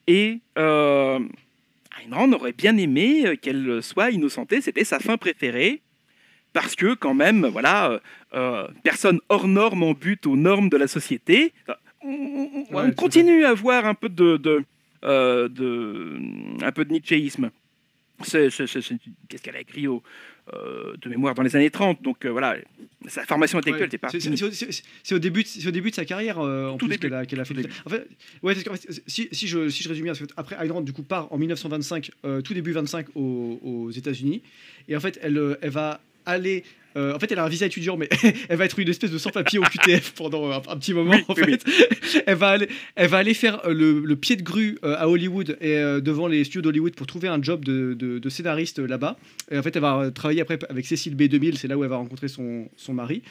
Et Ayn Rand aurait bien aimé qu'elle soit innocentée, c'était sa fin préférée, parce que quand même, voilà, personne hors norme en but aux normes de la société. On continue à avoir un peu de nietzschéisme. Qu'est-ce qu'elle a écrit de mémoire dans les années 30, donc voilà, sa formation intellectuelle n'était pas... C'est au début de sa carrière, en plus, qu'elle a fait. En fait, ouais, si je résume bien, après Ayn Rand, du coup, part en 1925, tout début 25 aux États-Unis, et en fait, elle va aller... en fait, elle a un visa étudiant, mais elle va être une espèce de sans-papier au QTF pendant un petit moment. Oui. Elle va aller faire le pied de grue à Hollywood et devant les studios d'Hollywood pour trouver un job de scénariste là-bas. Et en fait, elle va travailler après avec Cécile B2000, c'est là où elle va rencontrer son mari.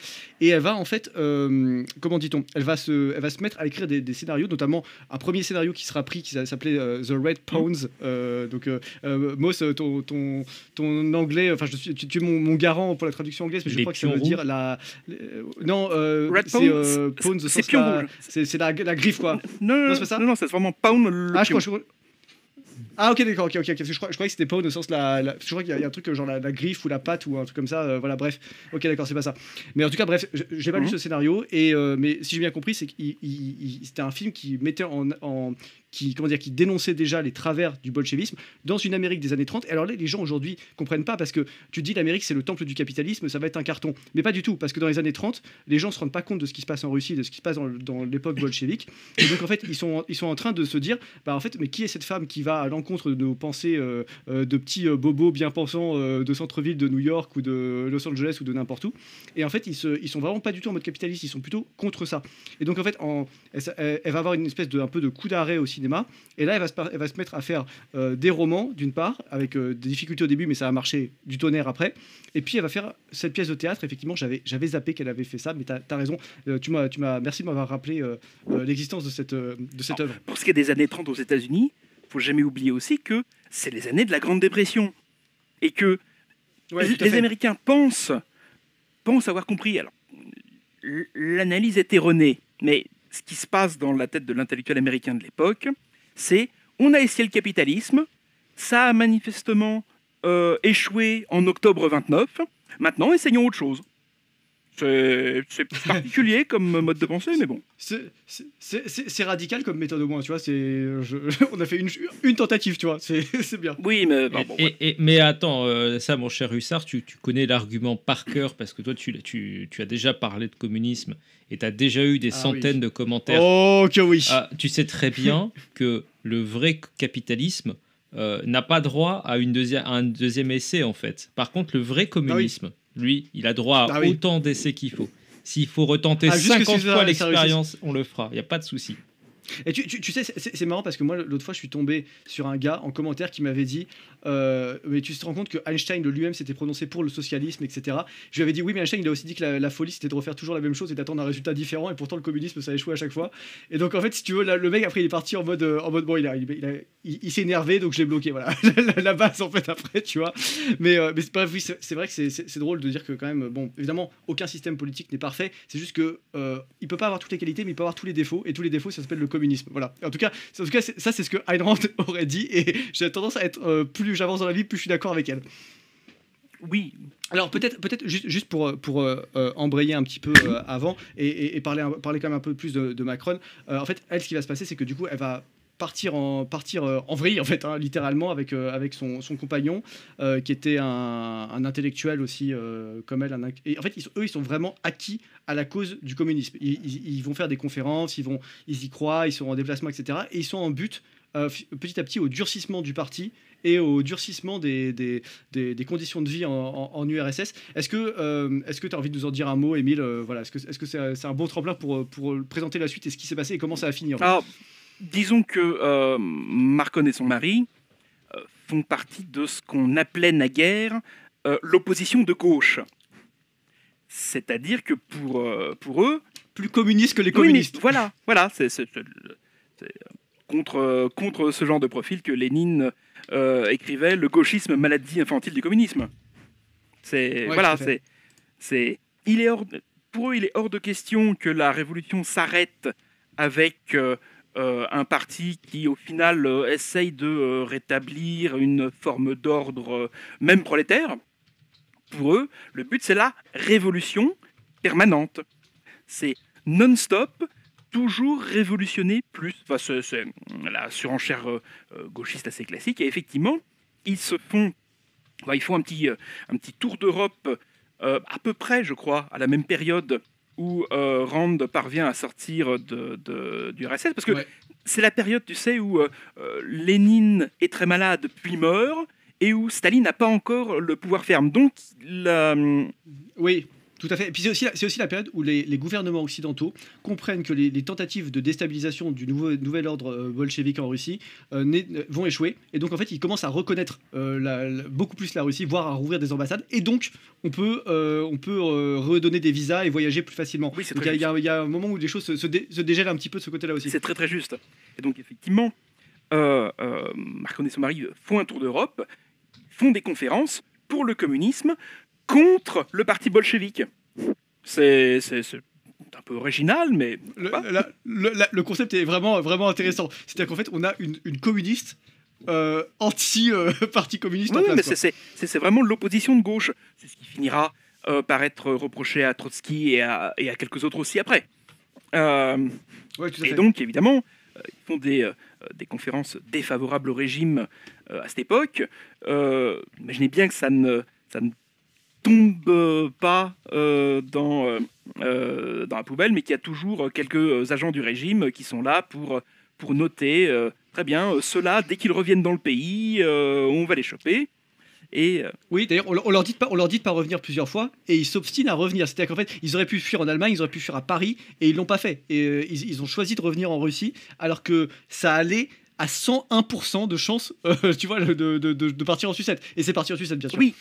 Et elle va en fait, comment dit-on, elle va se mettre à écrire des scénarios, notamment un premier scénario qui sera pris qui s'appelait The Red Pawns. Donc, Moss, ton anglais, enfin, tu es mon garant pour la traduction anglaise, mais je crois que ça veut dire Red c'est Pawns, c'est pion rouge. C'est la griffe, quoi. Non, c'est pas ça. Non, c'est vraiment Pound le pion. Ah, ok, d'accord, ok. Parce que je croyais que c'était Pawn au sens je crois qu'il y a un truc genre la griffe ou la patte ou un truc comme ça. Voilà, bref. Ok, d'accord, c'est pas ça. Mais en tout cas, bref, j'ai pas lu ce scénario. Mais si j'ai bien compris, c'est que c'était un film qui mettait qui dénonçait déjà les travers du bolchevisme dans une Amérique des années 30. Et alors là, les gens aujourd'hui comprennent pas parce que tu te dis l'Amérique c'est le temple du capitalisme, ça va être un carton. Mais pas du tout, parce que dans les années 30, les gens se rendent pas compte de ce qui se passe en Russie, de ce qui se passe dans l'époque bolchevique. Et donc en fait, ils sont en train de se dire, bah en fait, mais qui est cette femme qui va à l'encontre de nos pensées de petits bobos bien pensants de centre-ville de New York ou de Los Angeles ou de n'importe où. Et en fait, ils sont vraiment pas du tout en mode capitaliste, ils sont plutôt contre ça. Et donc en fait, elle va avoir une espèce un peu de coup d'arrêt au cinéma. Et là, elle va se mettre à faire des romans, d'une part, avec des difficultés au début, mais ça va marcher du tonnerre après. Et puis, elle va faire cette pièce de théâtre. Effectivement, j'avais zappé qu'elle avait fait ça, mais t'as raison. Merci de m'avoir rappelé l'existence de cette œuvre. Pour ce qui est des années 30 aux États-Unis, faut jamais oublier aussi que c'est les années de la Grande Dépression. Et que les Américains pensent avoir compris. Alors, l'analyse est erronée, mais ce qui se passe dans la tête de l'intellectuel américain de l'époque, c'est on a essayé le capitalisme, ça a manifestement échoué en octobre 29, maintenant essayons autre chose. C'est particulier comme mode de pensée, mais bon. C'est radical comme méthode au moins, tu vois. On a fait une tentative, tu vois. C'est bien. Oui, mais... Mais attends, ça, mon cher Hussard, tu connais l'argument par cœur, parce que toi, tu as déjà parlé de communisme et tu as déjà eu des centaines de commentaires. Oh, que oui. Tu sais très bien que le vrai capitalisme n'a pas droit à un deuxième essai, en fait. Par contre, le vrai communisme... Lui, il a droit à autant d'essais qu'il faut. S'il faut retenter 50 fois l'expérience, on le fera. Il n'y a pas de souci. Et tu sais, c'est marrant parce que moi, l'autre fois, je suis tombé sur un gars en commentaire qui m'avait dit mais tu te rends compte que Einstein de lui-même s'était prononcé pour le socialisme, etc. Je lui avais dit oui, mais Einstein, il a aussi dit que la folie, c'était de refaire toujours la même chose et d'attendre un résultat différent, et pourtant le communisme, ça a échoué à chaque fois. Et donc, en fait, si tu veux, là, le mec, après, il est parti en mode bon, il s'est énervé, donc je l'ai bloqué, voilà. La base, en fait, après, tu vois. Mais bref, oui, c'est vrai que c'est drôle de dire que, quand même, bon, évidemment, aucun système politique n'est parfait. C'est juste que il peut pas avoir toutes les qualités, mais il peut avoir tous les défauts, et tous les défauts, ça s'appelle le communisme. Voilà. En tout cas, ça, c'est ce que Ayn Rand aurait dit, et j'ai tendance à être plus j'avance dans la vie, plus je suis d'accord avec elle. Oui. Alors peut-être juste pour embrayer un petit peu avant et parler quand même un peu plus de Macron. En fait, elle, ce qui va se passer, c'est que du coup, elle va partir en vrille, en fait, hein, littéralement, avec son compagnon, qui était un intellectuel aussi, comme elle. Et en fait, ils sont vraiment acquis à la cause du communisme. Ils vont faire des conférences, ils y croient, ils sont en déplacement, etc. Et ils sont en but petit à petit au durcissement du parti et au durcissement des conditions de vie en URSS. Est-ce que tu as envie de nous en dire un mot, Émile? Voilà, est-ce que c'est un bon tremplin pour présenter la suite et ce qui s'est passé et comment ça a fini en fait? Alors, disons que Marcon et son mari font partie de ce qu'on appelait naguère l'opposition de gauche. C'est-à-dire que pour eux... Plus communiste que les Oui, communistes. mais voilà, c'est contre ce genre de profil que Lénine écrivait le gauchisme maladie infantile du communisme. Ouais, tout à fait. Pour eux, il est hors de question que la révolution s'arrête avec un parti qui, au final, essaye de rétablir une forme d'ordre, même prolétaire. Pour eux, le but, c'est la révolution permanente. C'est non-stop, toujours révolutionner plus. Enfin, c'est la surenchère gauchiste assez classique. Et effectivement, ils font un petit tour d'Europe à peu près, je crois, à la même période où Rand parvient à sortir du RSS. Parce que c'est la période, tu sais, où Lénine est très malade puis meurt et où Staline n'a pas encore le pouvoir ferme. Donc, Oui. Tout à fait. Et puis c'est aussi la période où les gouvernements occidentaux comprennent que les tentatives de déstabilisation du nouvel ordre bolchevique en Russie vont échouer. Et donc en fait, ils commencent à reconnaître beaucoup plus la Russie, voire à rouvrir des ambassades. Et donc on peut redonner des visas et voyager plus facilement. Oui, c'est donc très il y a un moment où les choses se dégèlent un petit peu de ce côté-là aussi. c'est très très juste. Et donc effectivement, Marcon et son mari font un tour d'Europe, font des conférences pour le communisme, contre le parti bolchevique. C'est un peu original, mais... Le concept est vraiment, vraiment intéressant. C'est-à-dire qu'en fait, on a une communiste anti-parti communiste en Oui, place. mais c'est vraiment l'opposition de gauche. C'est ce qui finira par être reproché à Trotsky et à quelques autres aussi après. Ouais, tout à Et fait. donc, évidemment, ils font des conférences défavorables au régime à cette époque. Imaginez bien que ça ne tombe pas dans la poubelle, mais qu'il y a toujours quelques agents du régime qui sont là pour noter, très bien, ceux-là, dès qu'ils reviennent dans le pays, on va les choper. Et Oui, d'ailleurs, on leur dit de pas revenir plusieurs fois et ils s'obstinent à revenir. C'est-à-dire qu'en fait, ils auraient pu fuir en Allemagne, ils auraient pu fuir à Paris et ils l'ont pas fait. Et ils ont choisi de revenir en Russie alors que ça allait à 101% de chance, tu vois, de partir en sucette. Et c'est parti en sucette, bien sûr. oui,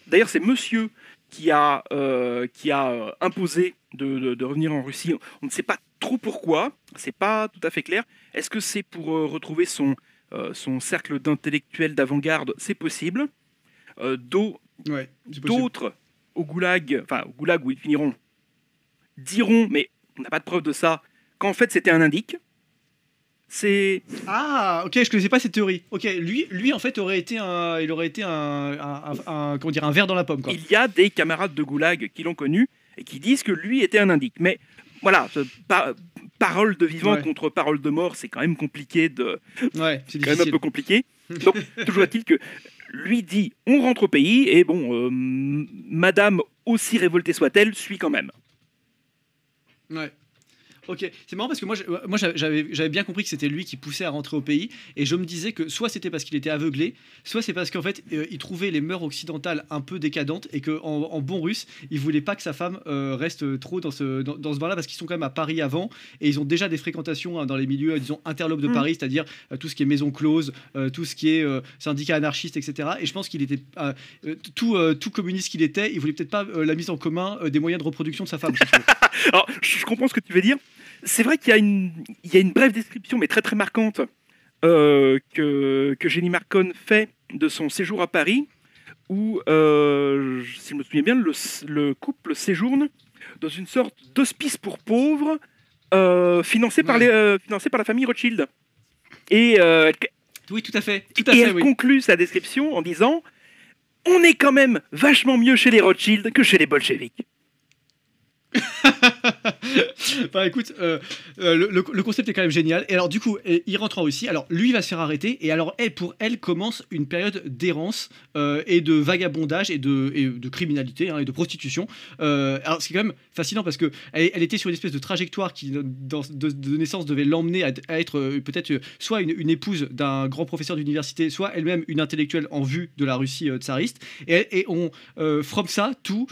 d'ailleurs, c'est monsieur qui a imposé de revenir en Russie. On ne sait pas trop pourquoi, c'est pas tout à fait clair. Est-ce que c'est pour retrouver son cercle d'intellectuels d'avant-garde? C'est possible. Ouais, c'est possible. D'autres au goulag où ils finiront, diront, mais on n'a pas de preuve de ça, qu'en fait c'était un indique. Ah, ok, je connaissais pas cette théorie. Ok, lui en fait aurait été un comment dire, un ver dans la pomme, quoi. Il y a des camarades de goulag qui l'ont connu et qui disent que lui était un indique. Mais voilà, parole de vivant contre parole de mort, c'est quand même compliqué Ouais, c'est quand même un difficile. peu compliqué. Donc, toujours est-il que lui dit on rentre au pays et bon, madame, aussi révoltée soit-elle, suit quand même. Ouais. Ok, c'est marrant parce que moi j'avais bien compris que c'était lui qui poussait à rentrer au pays et je me disais que soit c'était parce qu'il était aveuglé, soit c'est parce qu'en fait il trouvait les mœurs occidentales un peu décadentes et qu'en en bon russe il voulait pas que sa femme reste trop dans ce bain-là parce qu'ils sont quand même à Paris avant et ils ont déjà des fréquentations dans les milieux disons interlopes de Paris, c'est-à-dire tout ce qui est maison close, tout ce qui est syndicat anarchiste, etc. Et je pense qu'il était tout communiste qu'il était, il voulait peut-être pas la mise en commun des moyens de reproduction de sa femme. Si tu veux. Alors, je comprends ce que tu veux dire. C'est vrai qu'il y a une brève description, mais très très marquante, que Jenny Marcon fait de son séjour à Paris, où, si je me souviens bien, le couple séjourne dans une sorte d'hospice pour pauvres, financé par la famille Rothschild. Et, Oui, tout à fait. elle conclut sa description en disant « On est quand même vachement mieux chez les Rothschild que chez les bolcheviks ». Bah écoute, le concept est quand même génial. Et alors du coup, il rentre en Russie. Alors lui il va se faire arrêter. Et alors pour elle commence une période d'errance et de vagabondage et de criminalité et de prostitution. Alors c'est quand même fascinant parce que elle était sur une espèce de trajectoire qui de naissance devait l'emmener à être peut-être soit une épouse d'un grand professeur d'université, soit elle-même une intellectuelle en vue de la Russie tsariste. Et on from ça tout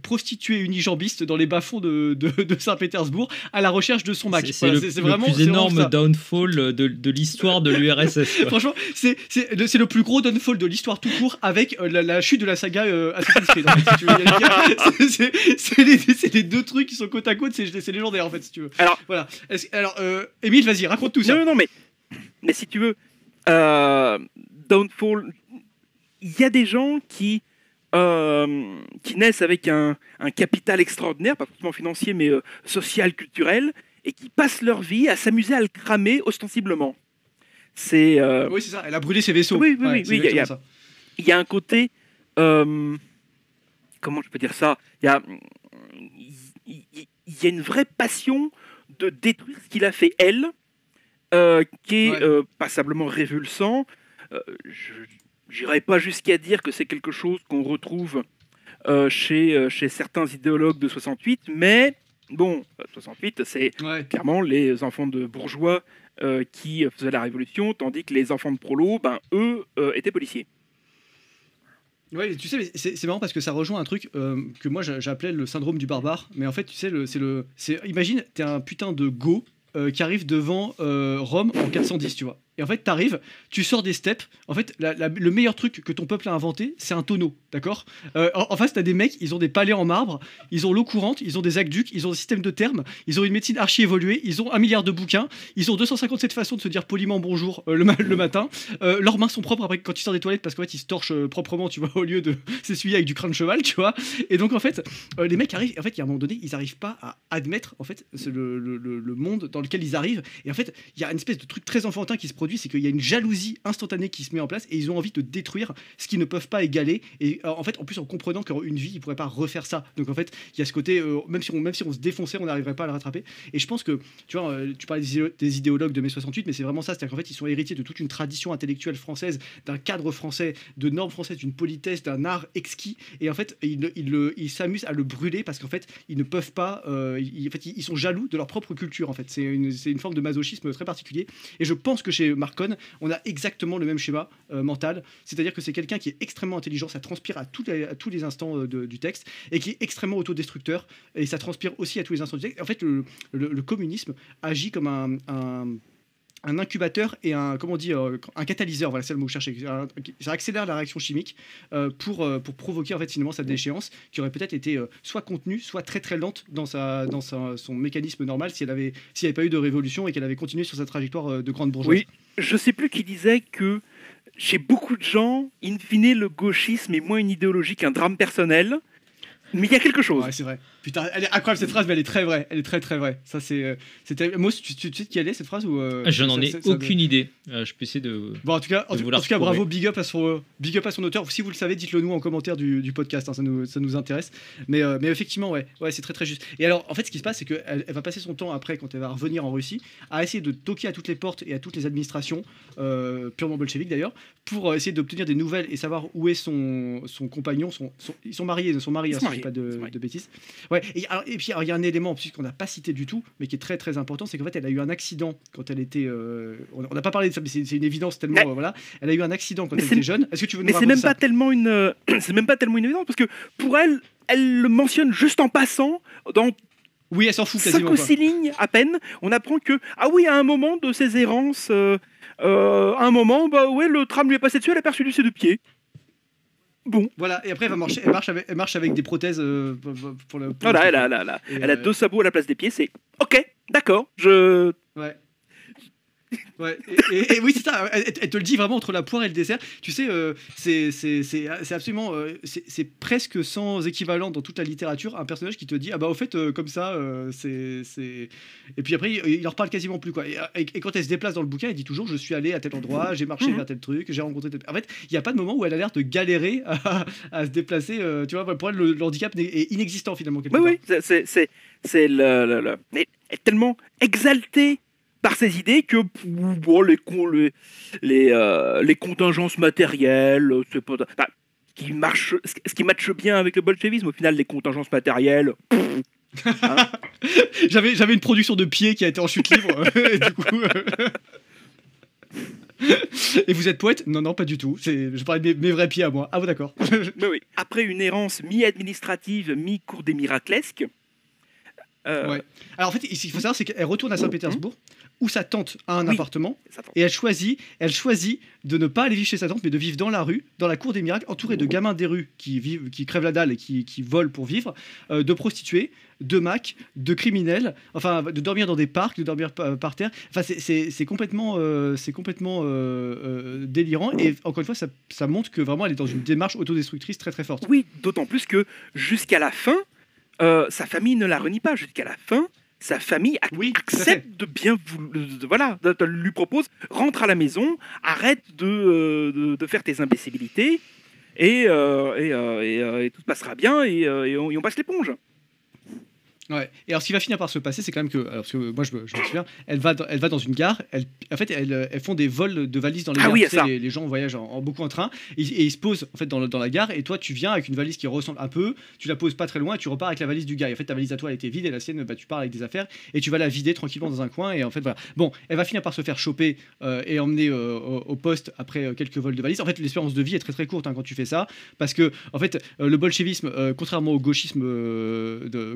prostituée unijambiste dans les bas-fonds de Saint-Pétersbourg à la recherche de son Mac. C'est le plus énorme downfall de l'histoire de l'URSS. Franchement, c'est le plus gros downfall de l'histoire tout court avec la chute de la saga Assassin's Creed. En fait, si tu veux. C'est les deux trucs qui sont côte à côte, c'est légendaire en fait, si tu veux. Alors, voilà. Émile, vas-y, raconte tout ça. Non, mais si tu veux, downfall, il y a des gens qui naissent avec un capital extraordinaire, pas forcément financier, mais social, culturel, et qui passent leur vie à s'amuser à le cramer ostensiblement. Oui, c'est ça, elle a brûlé ses vaisseaux. Oui, il y a un côté... comment je peux dire ça ? Il y a une vraie passion de détruire ce qu'il a fait, elle, qui est passablement révulsant. J'irai pas jusqu'à dire que c'est quelque chose qu'on retrouve chez certains idéologues de 68, mais bon, 68, c'est clairement les enfants de bourgeois qui faisaient la révolution, tandis que les enfants de prolos, eux, étaient policiers. Ouais, tu sais, c'est marrant parce que ça rejoint un truc que moi j'appelais le syndrome du barbare, mais en fait, tu sais, imagine, t'es un putain de go qui arrive devant Rome en 410, tu vois. Et en fait, t'arrives, tu sors des steppes. En fait, le meilleur truc que ton peuple a inventé, c'est un tonneau, d'accord ? En face, t'as des mecs, ils ont des palais en marbre, ils ont l'eau courante, ils ont des aqueducs, ils ont un système de thermes, ils ont une médecine archi évoluée, ils ont 1 milliard de bouquins, ils ont 257 façons de se dire poliment bonjour le matin. Leurs mains sont propres après quand tu sors des toilettes parce qu'en fait, ils se torchent proprement, tu vois, au lieu de s'essuyer avec du crâne de cheval, tu vois. Et donc, en fait, les mecs arrivent, en fait, il y a un moment donné, ils n'arrivent pas à admettre, en fait, le monde dans lequel ils arrivent. Et en fait, il y a une espèce de truc très enfantin qui se produit, c'est qu'il y a une jalousie instantanée qui se met en place et ils ont envie de détruire ce qu'ils ne peuvent pas égaler. Et en fait, en plus, en comprenant qu'une vie, ils pourraient pas refaire ça. Donc en fait, il y a ce côté, même si on se défonçait, on n'arriverait pas à le rattraper. Et je pense que, tu vois, tu parlais des idéologues de mai 68, mais c'est vraiment ça. C'est-à-dire qu'en fait, ils sont héritiers de toute une tradition intellectuelle française, d'un cadre français, de normes françaises, d'une politesse, d'un art exquis. Et en fait, ils s'amusent à le brûler parce qu'en fait, ils ne peuvent pas. Ils sont jaloux de leur propre culture. En fait, c'est une forme de masochisme très particulier. Et je pense que chez Marcon, on a exactement le même schéma mental, c'est-à-dire que c'est quelqu'un qui est extrêmement intelligent, ça transpire à tous les instants du texte, et qui est extrêmement autodestructeur, et ça transpire aussi à tous les instants du texte. En fait, le communisme agit comme un incubateur et un catalyseur, voilà, c'est le mot que je cherchais. Ça accélère la réaction chimique pour provoquer en fait finalement cette déchéance qui aurait peut-être été soit contenue, soit très très lente dans son mécanisme normal s'il n'y avait pas eu de révolution et qu'elle avait continué sur sa trajectoire de grande bourgeoisie. Oui, je sais plus qui disait que chez beaucoup de gens, in fine, le gauchisme est moins une idéologie qu'un drame personnel. Mais il y a quelque chose. Ouais, c'est vrai. Putain, elle est incroyable cette phrase, mais elle est très vraie. Elle est très très vraie. Ça, c'était. Moi, tu sais de qui elle est cette phrase ou je n'en ai aucune idée. Je peux essayer de. Bon, en tout cas, bravo, big up à son auteur. Si vous le savez, dites-le nous en commentaire du podcast. Hein, ça nous intéresse. Mais effectivement, ouais, c'est très très juste. Et alors, en fait, ce qui se passe, c'est qu'elle va passer son temps après, quand elle va revenir en Russie, à essayer de toquer à toutes les portes et à toutes les administrations, purement bolcheviques d'ailleurs, pour essayer d'obtenir des nouvelles et savoir où est son compagnon. Ils sont mariés, si je dis pas de bêtises. Ouais, et puis il y a un élément qu'on n'a pas cité du tout, mais qui est très très important, c'est qu'en fait elle a eu un accident quand elle était. On n'a pas parlé de ça, mais c'est une évidence tellement. Voilà, elle a eu un accident quand elle était jeune. Est-ce que tu veux nous raconter ça ? C'est même pas tellement une évidence parce que pour elle le mentionne juste en passant dans. Oui, elle s'en fout quasiment. 5 ou 6 lignes à peine. On apprend que à un moment de ses errances, le tram lui est passé dessus, elle a perdu ses 2 pieds. Bon. Voilà, et après elle marche avec des prothèses pour le. Voilà, elle a 2 sabots à la place des pieds, c'est ok, d'accord, je. Ouais. Ouais, et oui, c'est ça. Elle te le dit vraiment entre la poire et le dessert. Tu sais, c'est absolument. C'est presque sans équivalent dans toute la littérature. Un personnage qui te dit: ah bah, au fait, comme ça, c'est. Et puis après, il en reparle quasiment plus, quoi. Et quand elle se déplace dans le bouquin, elle dit toujours: je suis allé à tel endroit, j'ai marché vers tel truc, j'ai rencontré tel. En fait, il n'y a pas de moment où elle a l'air de galérer à se déplacer. Tu vois, pour elle, le handicap est inexistant finalement. Quelque part. Oui, c'est elle est tellement exaltée par ses idées que bon, les contingences matérielles, c'est pas. Enfin, ce qui matche bien avec le bolchevisme, au final, les contingences matérielles. Hein. J'avais une production de pieds qui a été en chute libre. Et du coup. Et vous êtes poète? Non, non, pas du tout. Je parlais de mes vrais pieds à moi. Ah bon, d'accord. Mais oui. Après une errance mi-administrative, mi-cours des miraclesques. Ouais. Alors en fait, ce qu'il faut savoir, c'est qu'elle retourne à Saint-Pétersbourg, où sa tante a un appartement, et elle choisit de ne pas aller vivre chez sa tante, mais de vivre dans la rue, dans la cour des miracles, entourée de gamins des rues qui crèvent la dalle et qui volent pour vivre, de prostituées, de macs, de criminels, enfin de dormir dans des parcs, de dormir par terre. Enfin, c'est complètement délirant. Et encore une fois, ça montre que vraiment elle est dans une démarche autodestructrice très très forte. Oui, d'autant plus que jusqu'à la fin, sa famille ne la renie pas. Jusqu'à la fin, sa famille accepte de bien lui propose: rentre à la maison, arrête de faire tes imbécilités et tout se passera bien et on passe l'éponge. Ouais. Et alors, ce qui va finir par se passer, c'est quand même que, alors, parce que moi, je me souviens, elle va dans une gare. En fait, elles font des vols de valises dans les gares. Oui, tu sais, les gens voyagent beaucoup en train et ils se posent en fait dans la gare. Et toi, tu viens avec une valise qui ressemble un peu. Tu la poses pas très loin et tu repars avec la valise du gars. Et en fait, ta valise à toi, elle était vide et la sienne, bah, tu pars avec des affaires et tu vas la vider tranquillement dans un coin. Et en fait, voilà. Bon, elle va finir par se faire choper et emmener au poste après quelques vols de valises. En fait, l'espérance de vie est très très courte quand tu fais ça, parce que en fait, le bolchevisme, contrairement au gauchisme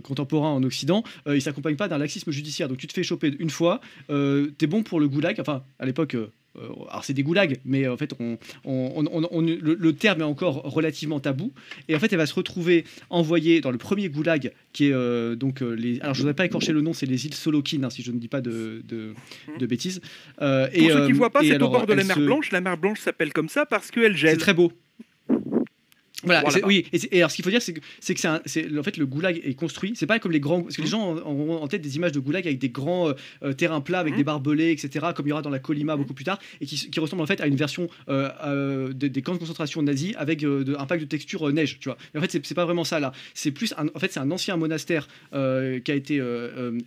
contemporain en Occident, il s'accompagne pas d'un laxisme judiciaire. Donc tu te fais choper une fois, t'es bon pour le goulag. Enfin, à l'époque, alors c'est des goulags, mais en fait, le terme est encore relativement tabou. Et en fait, elle va se retrouver envoyée dans le premier goulag, qui est alors je voudrais pas écorcher le nom, c'est les îles Solokhin, si je ne dis pas de bêtises. Pour ceux qui ne voient pas, c'est au bord de la mer Blanche. La mer Blanche s'appelle comme ça parce qu'elle gèle. C'est très beau. Voilà, oui. Et alors, ce qu'il faut dire, c'est que en fait, le goulag est construit. C'est pas comme les grands, parce que les gens ont en tête des images de goulag avec des grands terrains plats, avec des barbelés, etc., comme il y aura dans la Colima beaucoup plus tard, et qui ressemble en fait à une version des camps de concentration nazis avec un pack de texture neige, tu vois. Mais en fait, c'est pas vraiment ça là. C'est plus, c'est un ancien monastère qui a été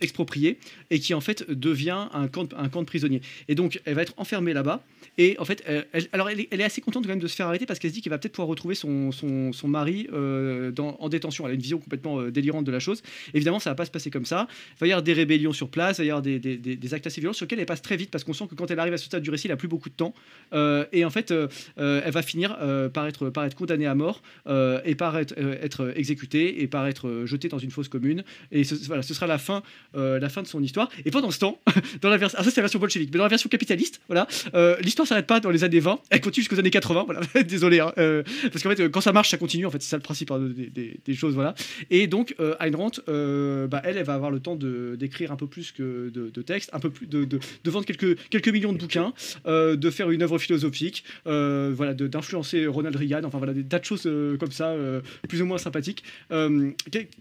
exproprié et qui en fait devient un camp de prisonniers. Et donc, elle va être enfermée là-bas. Et en fait, elle est assez contente quand même de se faire arrêter, parce qu'elle se dit qu'elle va peut-être pouvoir retrouver son mari en détention. Elle a une vision complètement délirante de la chose. Évidemment, ça va pas se passer comme ça. Il va y avoir des rébellions sur place, il va y avoir des actes assez violents sur lesquels elle passe très vite, parce qu'on sent que quand elle arrive à ce stade du récit, elle a plus beaucoup de temps. Et en fait, elle va finir par être condamnée à mort et par être exécutée et par être jetée dans une fosse commune. Et ce sera la fin de son histoire. Et pendant ce temps, dans la version, ça c'est la version bolchevique, mais dans la version capitaliste, voilà, l'histoire s'arrête pas dans les années 20, elle continue jusqu'aux années 80. Voilà, désolé, hein, parce qu'en fait, quand ça marche, ça continue. En fait, c'est ça le principe des choses, voilà. Et donc, Ayn Rand, elle va avoir le temps d'écrire un peu plus que de textes, un peu plus de vendre quelques millions de bouquins, de faire une œuvre philosophique, voilà, d'influencer Ronald Reagan. Enfin voilà, des tas de choses comme ça, plus ou moins sympathiques.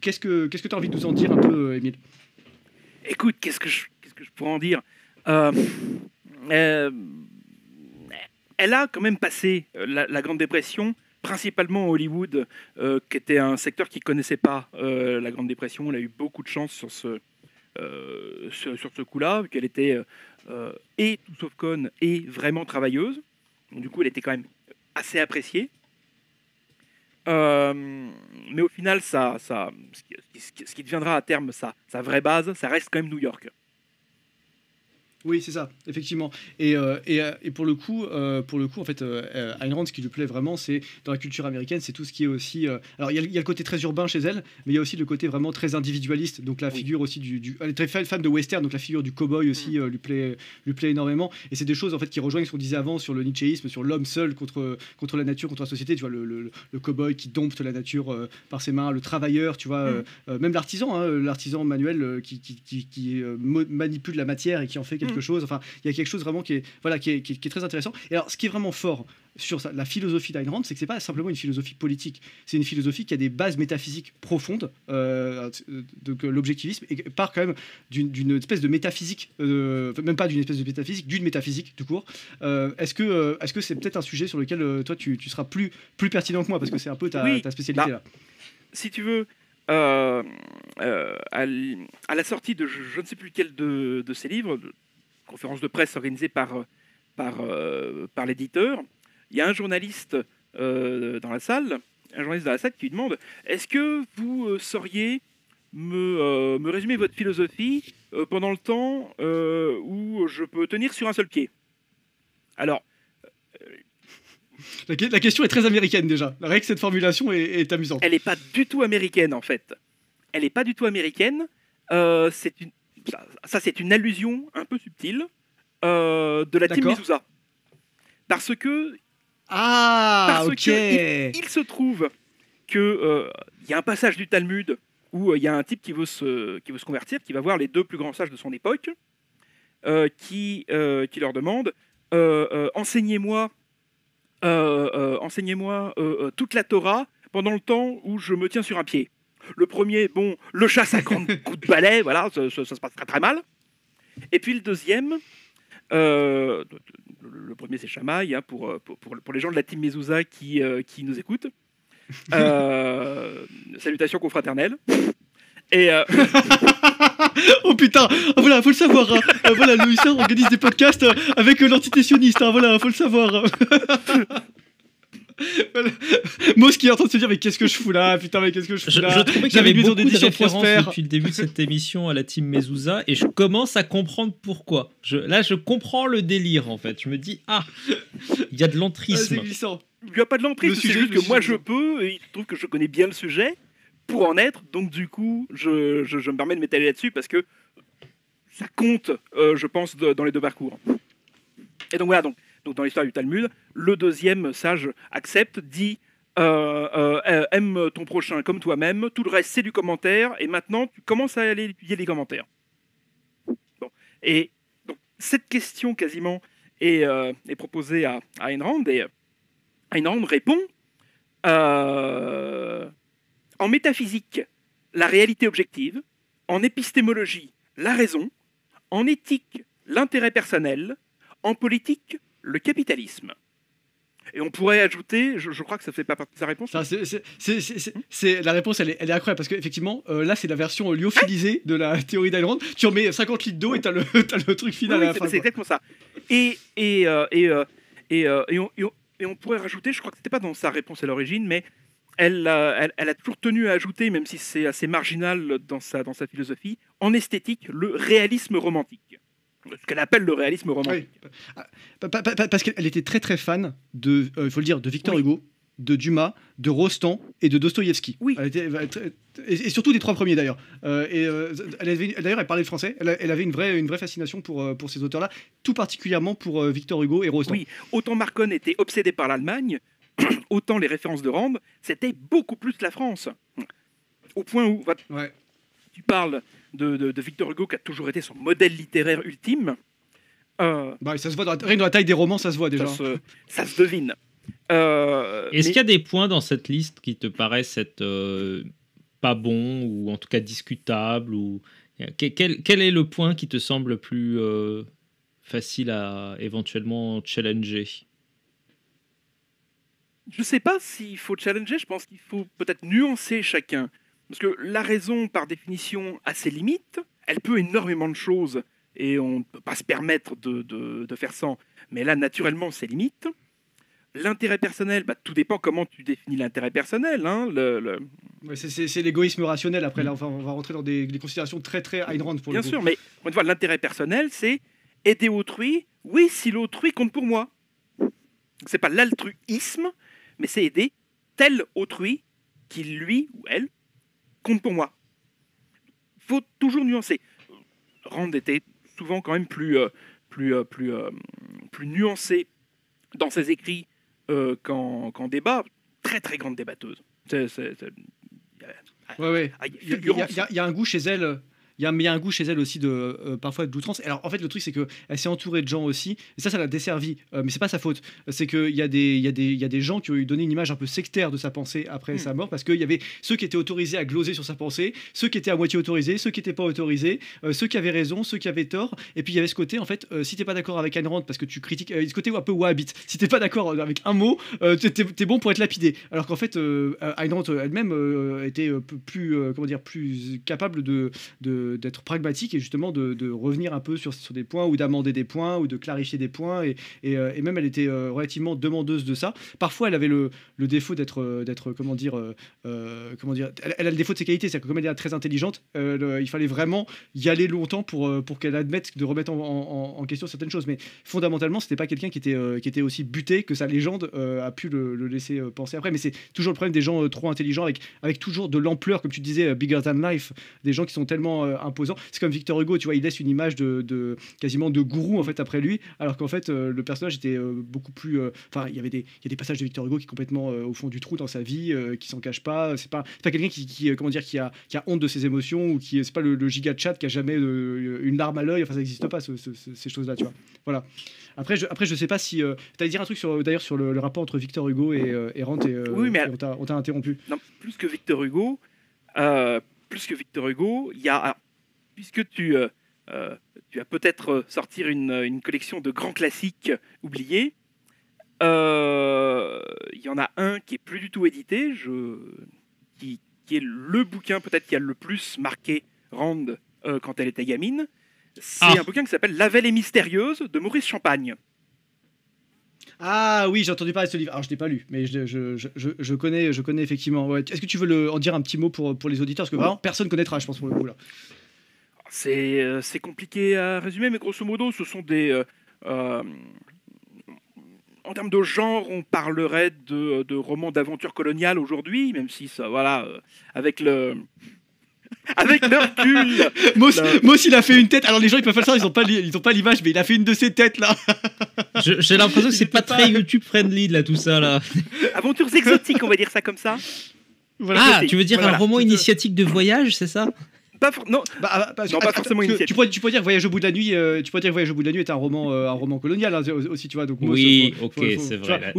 Qu'est-ce que tu as envie de nous en dire un peu, Émile? Écoute, qu'est-ce que je pourrais en dire? Elle a quand même passé la Grande Dépression, principalement à Hollywood, qui était un secteur qui ne connaissait pas la Grande Dépression. Elle a eu beaucoup de chance sur ce coup-là, qu'elle était et tout sauf conne et vraiment travailleuse. Donc, du coup, elle était quand même assez appréciée. Mais au final, ce qui deviendra à terme sa vraie base, ça reste quand même New York. Oui, c'est ça, effectivement. Et pour le coup, en fait, Ayn Rand, ce qui lui plaît vraiment, c'est dans la culture américaine, c'est tout ce qui est aussi. Alors, il y a le côté très urbain chez elle, mais il y a aussi le côté vraiment très individualiste. Donc, la figure aussi elle est très fan de western, donc la figure du cow-boy aussi lui plaît énormément. Et c'est des choses en fait qui rejoignent ce qu'on disait avant sur le nietzschéisme, sur l'homme seul contre la nature, contre la société. Tu vois, le cow-boy qui dompte la nature par ses mains, le travailleur, tu vois, même l'artisan, l'artisan manuel qui manipule la matière et qui en fait quelque chose. Enfin, il y a quelque chose vraiment qui est très intéressant. Et alors, ce qui est vraiment fort sur la philosophie d'Ayn Rand, c'est que c'est pas simplement une philosophie politique, c'est une philosophie qui a des bases métaphysiques profondes. Donc l'objectivisme part quand même d'une espèce de métaphysique, même pas d'une espèce de métaphysique, d'une métaphysique tout court. Est-ce que c'est peut-être un sujet sur lequel toi tu seras plus pertinent que moi, parce que c'est un peu ta spécialité là. Si tu veux, à la sortie de je ne sais plus lequel de ces livres, conférence de presse organisée par l'éditeur, il y a un journaliste dans la salle, qui lui demande: est-ce que vous sauriez me résumer votre philosophie pendant le temps où je peux tenir sur un seul pied? Alors, la question est très américaine déjà. La règle, cette formulation est amusante. elle n'est pas du tout américaine en fait. Elle n'est pas du tout américaine. C'est une allusion un peu subtile de la team D'accord. Mezouza. Parce que Ok. il se trouve que y a un passage du Talmud où il y a un type qui veut se convertir, qui va voir les deux plus grands sages de son époque, qui leur demande enseignez-moi toute la Torah pendant le temps où je me tiens sur un pied. Le premier, le chasse à grands coups de balai, voilà, ça se passe très très mal. Et puis le deuxième, le premier c'est Shammai, hein, pour les gens de la team Mezouza qui nous écoutent. Salutations confraternelles. Et Oh putain, voilà, faut le savoir. Hein. Voilà, le Hussard organise des podcasts avec l'antitétionniste. Hein, voilà, faut le savoir. Voilà. Moss qui est en train de se dire: mais qu'est-ce que je fous là? Putain, mais qu'est-ce que je fous là? Je trouvais qu'il y J'avais avait une maison beaucoup de d'édition références Prosper. depuis le début de cette émission à la team Mezouza et je commence à comprendre pourquoi. Là, je comprends le délire en fait. Je me dis, il y a de Ah, l'entrisme. c'est glissant. il n'y a pas de l'emprise, c'est juste que moi je sujet. peux, et il se trouve que je connais bien le sujet pour en être, donc du coup je me permets de m'étaler là-dessus parce que ça compte, je pense, dans les deux parcours. Et donc voilà, donc dans l'histoire du Talmud, le deuxième sage accepte, dit aime ton prochain comme toi-même, tout le reste c'est du commentaire, et maintenant tu commences à aller étudier les commentaires. Bon. Et donc cette question quasiment est proposée à Ayn Rand, et Ayn Rand répond en métaphysique, la réalité objective, en épistémologie, la raison, en éthique, l'intérêt personnel, en politique, le capitalisme. Et on pourrait ajouter, je crois que ça fait pas partie de sa réponse. Ça, la réponse, elle est incroyable parce qu'effectivement, là, c'est la version lyophilisée de la théorie d'Ayn Rand. Tu en mets 50 litres d'eau et t'as le truc final Oui, à la fin. c'est exactement ça. Et on pourrait rajouter, je crois que c'était pas dans sa réponse à l'origine, mais elle a toujours tenu à ajouter, même si c'est assez marginal dans sa philosophie, en esthétique, le réalisme romantique. Ce qu'elle appelle le réalisme romantique. Oui. Parce qu'elle était très très fan de, il faut le dire, de Victor Hugo, de Dumas, de Rostand et de Dostoïevski. Oui. Et surtout des trois premiers d'ailleurs. D'ailleurs, elle parlait le français. Elle avait une vraie fascination pour ces auteurs-là, tout particulièrement pour Victor Hugo et Rostand. Oui, autant Marcon était obsédé par l'Allemagne, autant les références de Rand, c'était beaucoup plus la France. Au point où tu parles de Victor Hugo, qui a toujours été son modèle littéraire ultime. Ça se voit rien que dans la taille des romans, ça se voit déjà. Ça se devine. Est-ce qu'il y a des points dans cette liste qui te paraissent être pas bons ou en tout cas discutables ou... Quel est le point qui te semble le plus facile à éventuellement challenger? Je ne sais pas s'il faut challenger, je pense qu'il faut peut-être nuancer chacun. Parce que la raison, par définition, a ses limites. Elle peut énormément de choses et on ne peut pas se permettre de faire sans. Mais là, naturellement, ses limites. L'intérêt personnel, tout dépend comment tu définis l'intérêt personnel. Hein, c'est l'égoïsme rationnel. Après, là, on va rentrer dans des considérations très très Ayn Rand pour le coup. Bien sûr, mais on voit l'intérêt personnel, c'est aider autrui. Oui, si l'autrui compte pour moi. C'est pas l'altruisme, mais c'est aider tel autrui qui, lui ou elle, compte pour moi. Il faut toujours nuancer. Rand était souvent quand même plus nuancé dans ses écrits qu'en débat. Très très grande débatteuse. Il y a un goût chez elle. mais il y a un goût chez elle aussi de parfois d'outrance. Alors en fait le truc c'est que elle s'est entourée de gens aussi, et ça l'a desservi, mais c'est pas sa faute. C'est qu'il y a des gens qui ont eu donné une image un peu sectaire de sa pensée après sa mort, parce qu'il y avait ceux qui étaient autorisés à gloser sur sa pensée, ceux qui étaient à moitié autorisés, ceux qui n'étaient pas autorisés, ceux qui avaient raison, ceux qui avaient tort, et puis il y avait ce côté en fait, si t'es pas d'accord avec Ayn Rand parce que tu critiques, ce côté un peu wahhabite, si t'es pas d'accord avec un mot, t'es bon pour être lapidé, alors qu'en fait Ayn Rand elle-même était plus comment dire, plus capable d'être pragmatique et justement de revenir un peu sur des points, ou d'amender des points, ou de clarifier des points, et même elle était relativement demandeuse de ça. Parfois elle avait le défaut d'être comment dire, elle a le défaut de ses qualités, c'est-à-dire que comme elle est très intelligente, il fallait vraiment y aller longtemps pour qu'elle admette de remettre en question certaines choses, mais fondamentalement c'était pas quelqu'un qui était aussi buté que sa légende a pu le laisser penser après. Mais c'est toujours le problème des gens trop intelligents avec toujours de l'ampleur, comme tu disais, bigger than life, des gens qui sont tellement imposants. C'est comme Victor Hugo, tu vois, il laisse une image de quasiment de gourou en fait après lui, alors qu'en fait le personnage était beaucoup plus enfin il y a des passages de Victor Hugo qui est complètement au fond du trou dans sa vie, qui s'en cache pas, c'est pas quelqu'un qui comment dire, qui a honte de ses émotions, ou qui c'est pas le giga chat qui a jamais une larme à l'œil, enfin ça n'existe pas ces choses là, tu vois. Voilà. Après je sais pas si t'allais dire un truc d'ailleurs sur le rapport entre Victor Hugo et Rand, oui, mais on t'a interrompu. Non, plus que Victor Hugo, il y a, alors, puisque tu vas peut-être sortir une collection de grands classiques oubliés, il y en a un qui est plus du tout édité, qui est le bouquin peut-être qui a le plus marqué Rand quand elle était gamine. C'est un bouquin qui s'appelle La Vallée mystérieuse de Maurice Champagne. Ah oui, j'ai entendu parler de ce livre. Alors je l'ai pas lu, mais je connais effectivement. Ouais. Est-ce que tu veux en dire un petit mot pour les auditeurs, parce que vraiment personne connaîtra, je pense, pour le coup là. C'est compliqué à résumer, mais grosso modo, ce sont des en termes de genre, on parlerait de romans d'aventure coloniale aujourd'hui, même si ça, voilà, avec le recul. Moss, il a fait une tête. Alors les gens ils peuvent pas le savoir, ils ont pas l'image, mais il a fait une de ces têtes là. J'ai l'impression que c'est pas très YouTube friendly là, tout ça là. Aventures exotiques, on va dire ça comme ça. Voilà, tu veux dire un roman initiatique de voyage, c'est ça? Non, pas forcément initiatique. Tu pourrais dire Voyage au bout de la nuit. Tu pourrais dire Voyage au bout de la nuit est un roman colonial hein, aussi, tu vois. Donc oui, c'est vrai. C'est vrai.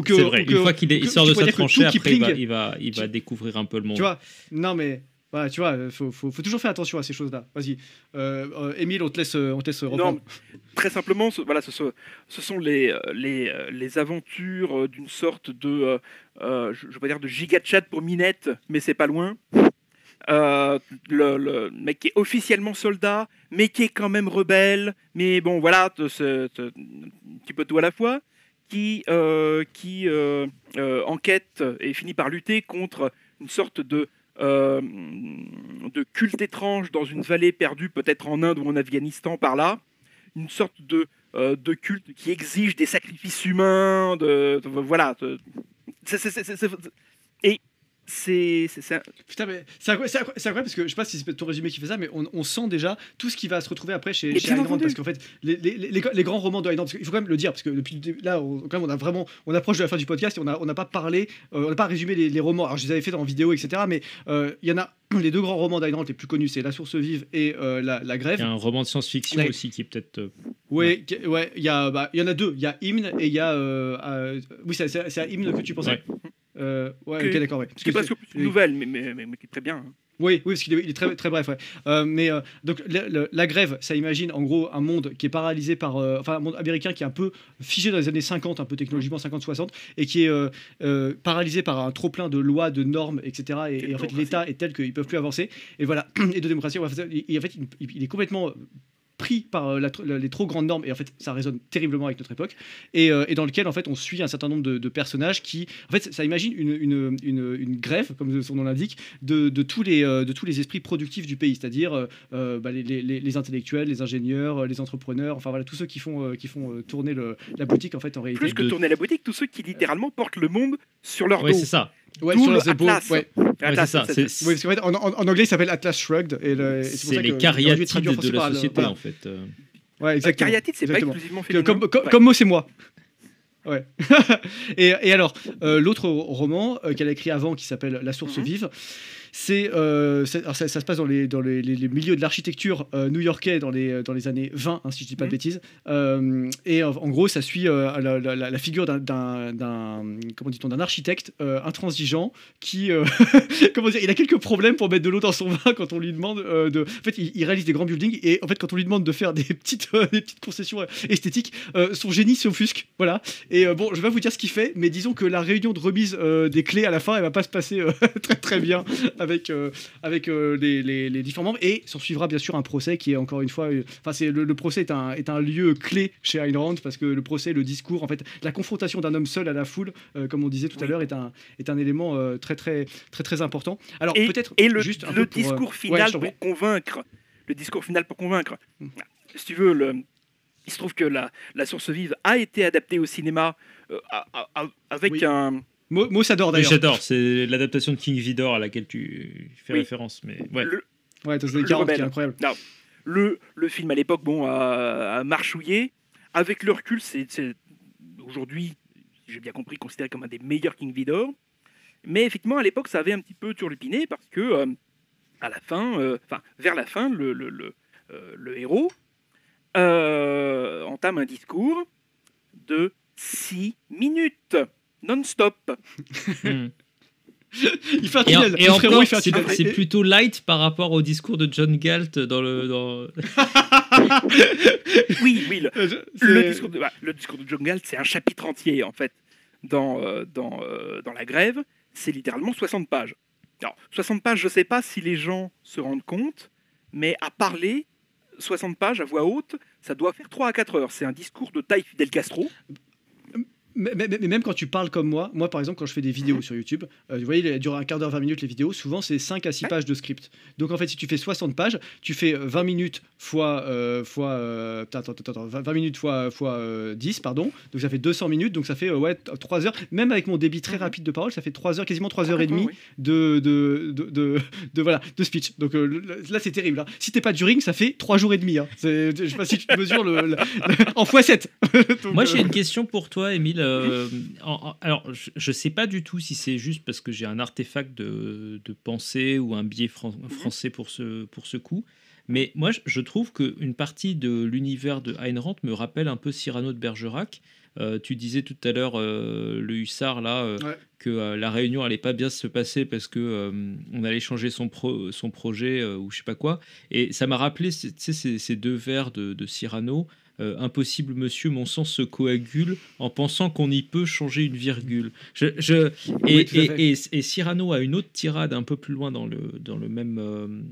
Une fois qu'il sort de sa tranchée, après il va découvrir un peu le monde. Tu vois. Non mais voilà, tu vois, faut toujours faire attention à ces choses-là. Vas-y, Émile, on te laisse reprendre. Non, très simplement, ce sont les aventures d'une sorte de, je vais pas dire de giga chat pour minette, mais c'est pas loin. Le mec qui est officiellement soldat, mais qui est quand même rebelle, mais bon voilà, un petit peu tout à la fois, qui enquête et finit par lutter contre une sorte de culte étrange dans une vallée perdue, peut-être en Inde ou en Afghanistan par là, une sorte de culte qui exige des sacrifices humains, voilà. Et putain, mais c'est incroyable parce que je sais pas si c'est ton résumé qui fait ça, mais on sent déjà tout ce qui va se retrouver après chez Ayn Rand, parce qu'en fait les grands romans de Ayn Rand, il faut quand même le dire, parce que depuis là on approche de la fin du podcast et on n'a pas parlé, on n'a pas résumé les romans. Alors je les avais fait dans vidéo, etc., mais il y en a les deux grands romans d'Ayn Rand les plus connus, c'est La Source vive et la Grève. Il y a un roman de science-fiction aussi qui est peut-être ouais, il y en a deux, il y a Hymne et il y a oui, c'est à Hymne que tu pensais. Ok, d'accord, ouais. C'est presque une nouvelle, mais qui est très bien. Hein. Oui, parce qu'il est très, très bref. Ouais. Mais donc la grève, ça imagine en gros un monde qui est paralysé par, enfin un monde américain qui est un peu figé dans les années 50, un peu technologiquement 50-60, et qui est paralysé par un trop plein de lois, de normes, etc. Et en fait l'État est tel qu'ils peuvent plus avancer. Et voilà, et de démocratie. Et en fait, il est complètement pris par les trop grandes normes, et en fait ça résonne terriblement avec notre époque, et dans lequel en fait on suit un certain nombre de personnages qui en fait ça imagine une grève, comme son nom l'indique, de tous les esprits productifs du pays, c'est-à-dire les intellectuels, les ingénieurs, les entrepreneurs, enfin voilà, tous ceux qui font tourner la boutique en fait, en réalité. Plus que tourner la boutique, tous ceux qui littéralement portent le monde sur leur dos. Oui, c'est ça. Ouais, tout sur le Atlas. Ouais. Atlas, c'est ça. Oui, parce qu'en fait, en anglais, il s'appelle Atlas Shrugged. C'est les cariatides de la société, en fait. Ouais, exactement. Cariatide, c'est pas exactement. exclusivement féminin. Comme moi, c'est moi. Ouais. Et alors, l'autre roman qu'elle a écrit avant, qui s'appelle La source vive, alors ça se passe dans les milieux de l'architecture new-yorkais dans les années 20, si je dis pas de bêtises. Et en gros, ça suit la figure d'un architecte intransigeant qui, comment dire, il a quelques problèmes pour mettre de l'eau dans son vin quand on lui demande En fait, il réalise des grands buildings et en fait, quand on lui demande de faire des petites concessions esthétiques, son génie s'offusque. Voilà. Et bon, je vais pas vous dire ce qu'il fait, mais disons que la réunion de remise des clés à la fin, elle va pas se passer très très bien avec les différents membres, et s'en suivra bien sûr un procès qui est encore une fois, le procès est un lieu clé chez Ayn Rand, parce que le procès, le discours, en fait, la confrontation d'un homme seul à la foule, comme on disait tout à l'heure, est un élément très très très très important. Alors peut-être juste le discours final pour convaincre. Le discours final pour convaincre. Si tu veux, il se trouve que la source vive a été adaptée au cinéma avec un. Moi, ça adore d'ailleurs. J'adore, c'est l'adaptation de King Vidor à laquelle tu fais référence. Mais ouais. Ouais, c'est 40 qui est incroyable. Non, le film à l'époque, a marchouillé. Avec le recul, c'est aujourd'hui, si j'ai bien compris, considéré comme un des meilleurs King Vidor. Mais effectivement, à l'époque, ça avait un petit peu turlupiné parce que, à la fin, vers la fin, le héros entame un discours de 6 minutes. Non-stop. Il fait un tunnel. Et encore, c'est plutôt light par rapport au discours de John Galt dans oui, le discours de John Galt, c'est un chapitre entier, en fait, dans la grève. C'est littéralement 60 pages. Alors, 60 pages, je ne sais pas si les gens se rendent compte, mais à parler, 60 pages à voix haute, ça doit faire 3 à 4 heures. C'est un discours de taille Fidel Castro. Mais même quand tu parles comme moi par exemple, quand je fais des vidéos sur YouTube, vous voyez, il dure un quart d'heure, 20 minutes les vidéos, souvent c'est 5 à 6 pages de script. Donc en fait, si tu fais 60 pages, tu fais 20 minutes fois 20 minutes fois 10, pardon. Donc ça fait 200 minutes, donc ça fait 3 heures. Même avec mon débit très rapide de parole, ça fait 3 heures, quasiment 3 heures et demie de speech. Donc là, c'est terrible. Hein. Si t'es pas du ring, ça fait 3 jours et demi. Hein. Je sais pas si tu mesures en x7. Donc, moi, j'ai une question pour toi, Émile. Alors, je sais pas du tout si c'est juste parce que j'ai un artefact de pensée ou un biais français pour ce coup, mais moi je trouve qu'une partie de l'univers de Ayn Rand me rappelle un peu Cyrano de Bergerac. Tu disais tout à l'heure, le hussard là, que la réunion allait pas bien se passer parce que on allait changer son projet ou je sais pas quoi, et ça m'a rappelé ces deux vers de Cyrano. Impossible, monsieur, mon sang se coagule en pensant qu'on y peut changer une virgule. Et Cyrano a une autre tirade un peu plus loin dans le même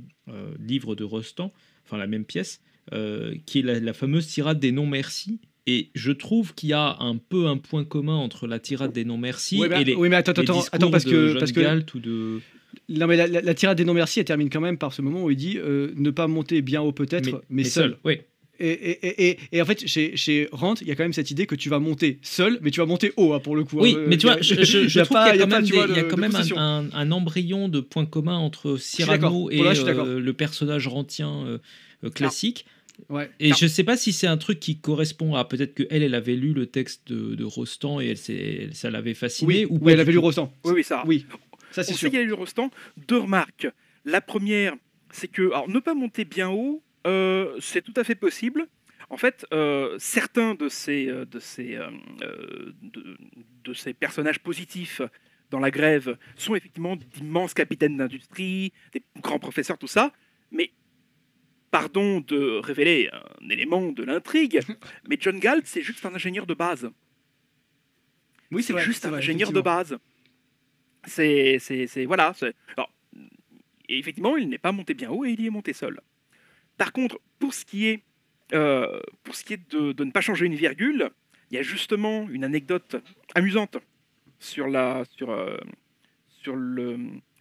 livre de Rostand, enfin la même pièce, qui est la fameuse tirade des non-merci. Et je trouve qu'il y a un peu un point commun entre la tirade des non-merci et les discours parce que John Galt ou de... Non, mais la tirade des non-merci, elle termine quand même par ce moment où il dit ne pas monter bien haut peut-être, mais seul. Oui. Et en fait, chez Rand, il y a quand même cette idée que tu vas monter seul, mais tu vas monter haut, pour le coup. Oui, mais tu vois, je trouve qu'il y a quand même un embryon de points communs entre Cyrano et le personnage rantien classique. Ouais. Et je sais pas si c'est un truc qui correspond à peut-être qu'elle avait lu le texte de Rostand et ça l'avait fasciné. Oui, elle avait lu Rostand. Oui, ça. Oui, ça c'est sûr. On sûr. sait qu'elle a lu Rostand. 2 remarques. La première, c'est que ne pas monter bien haut, c'est tout à fait possible. En fait, certains de ces personnages positifs dans la grève sont effectivement d'immenses capitaines d'industrie, des grands professeurs, tout ça. Mais, pardon de révéler un élément de l'intrigue, mais John Galt, c'est juste un ingénieur de base. Oui, c'est juste un ingénieur de base. Voilà. Alors, et effectivement, il n'est pas monté bien haut et il y est monté seul. Par contre, pour ce qui est de ne pas changer une virgule, il y a justement une anecdote amusante sur la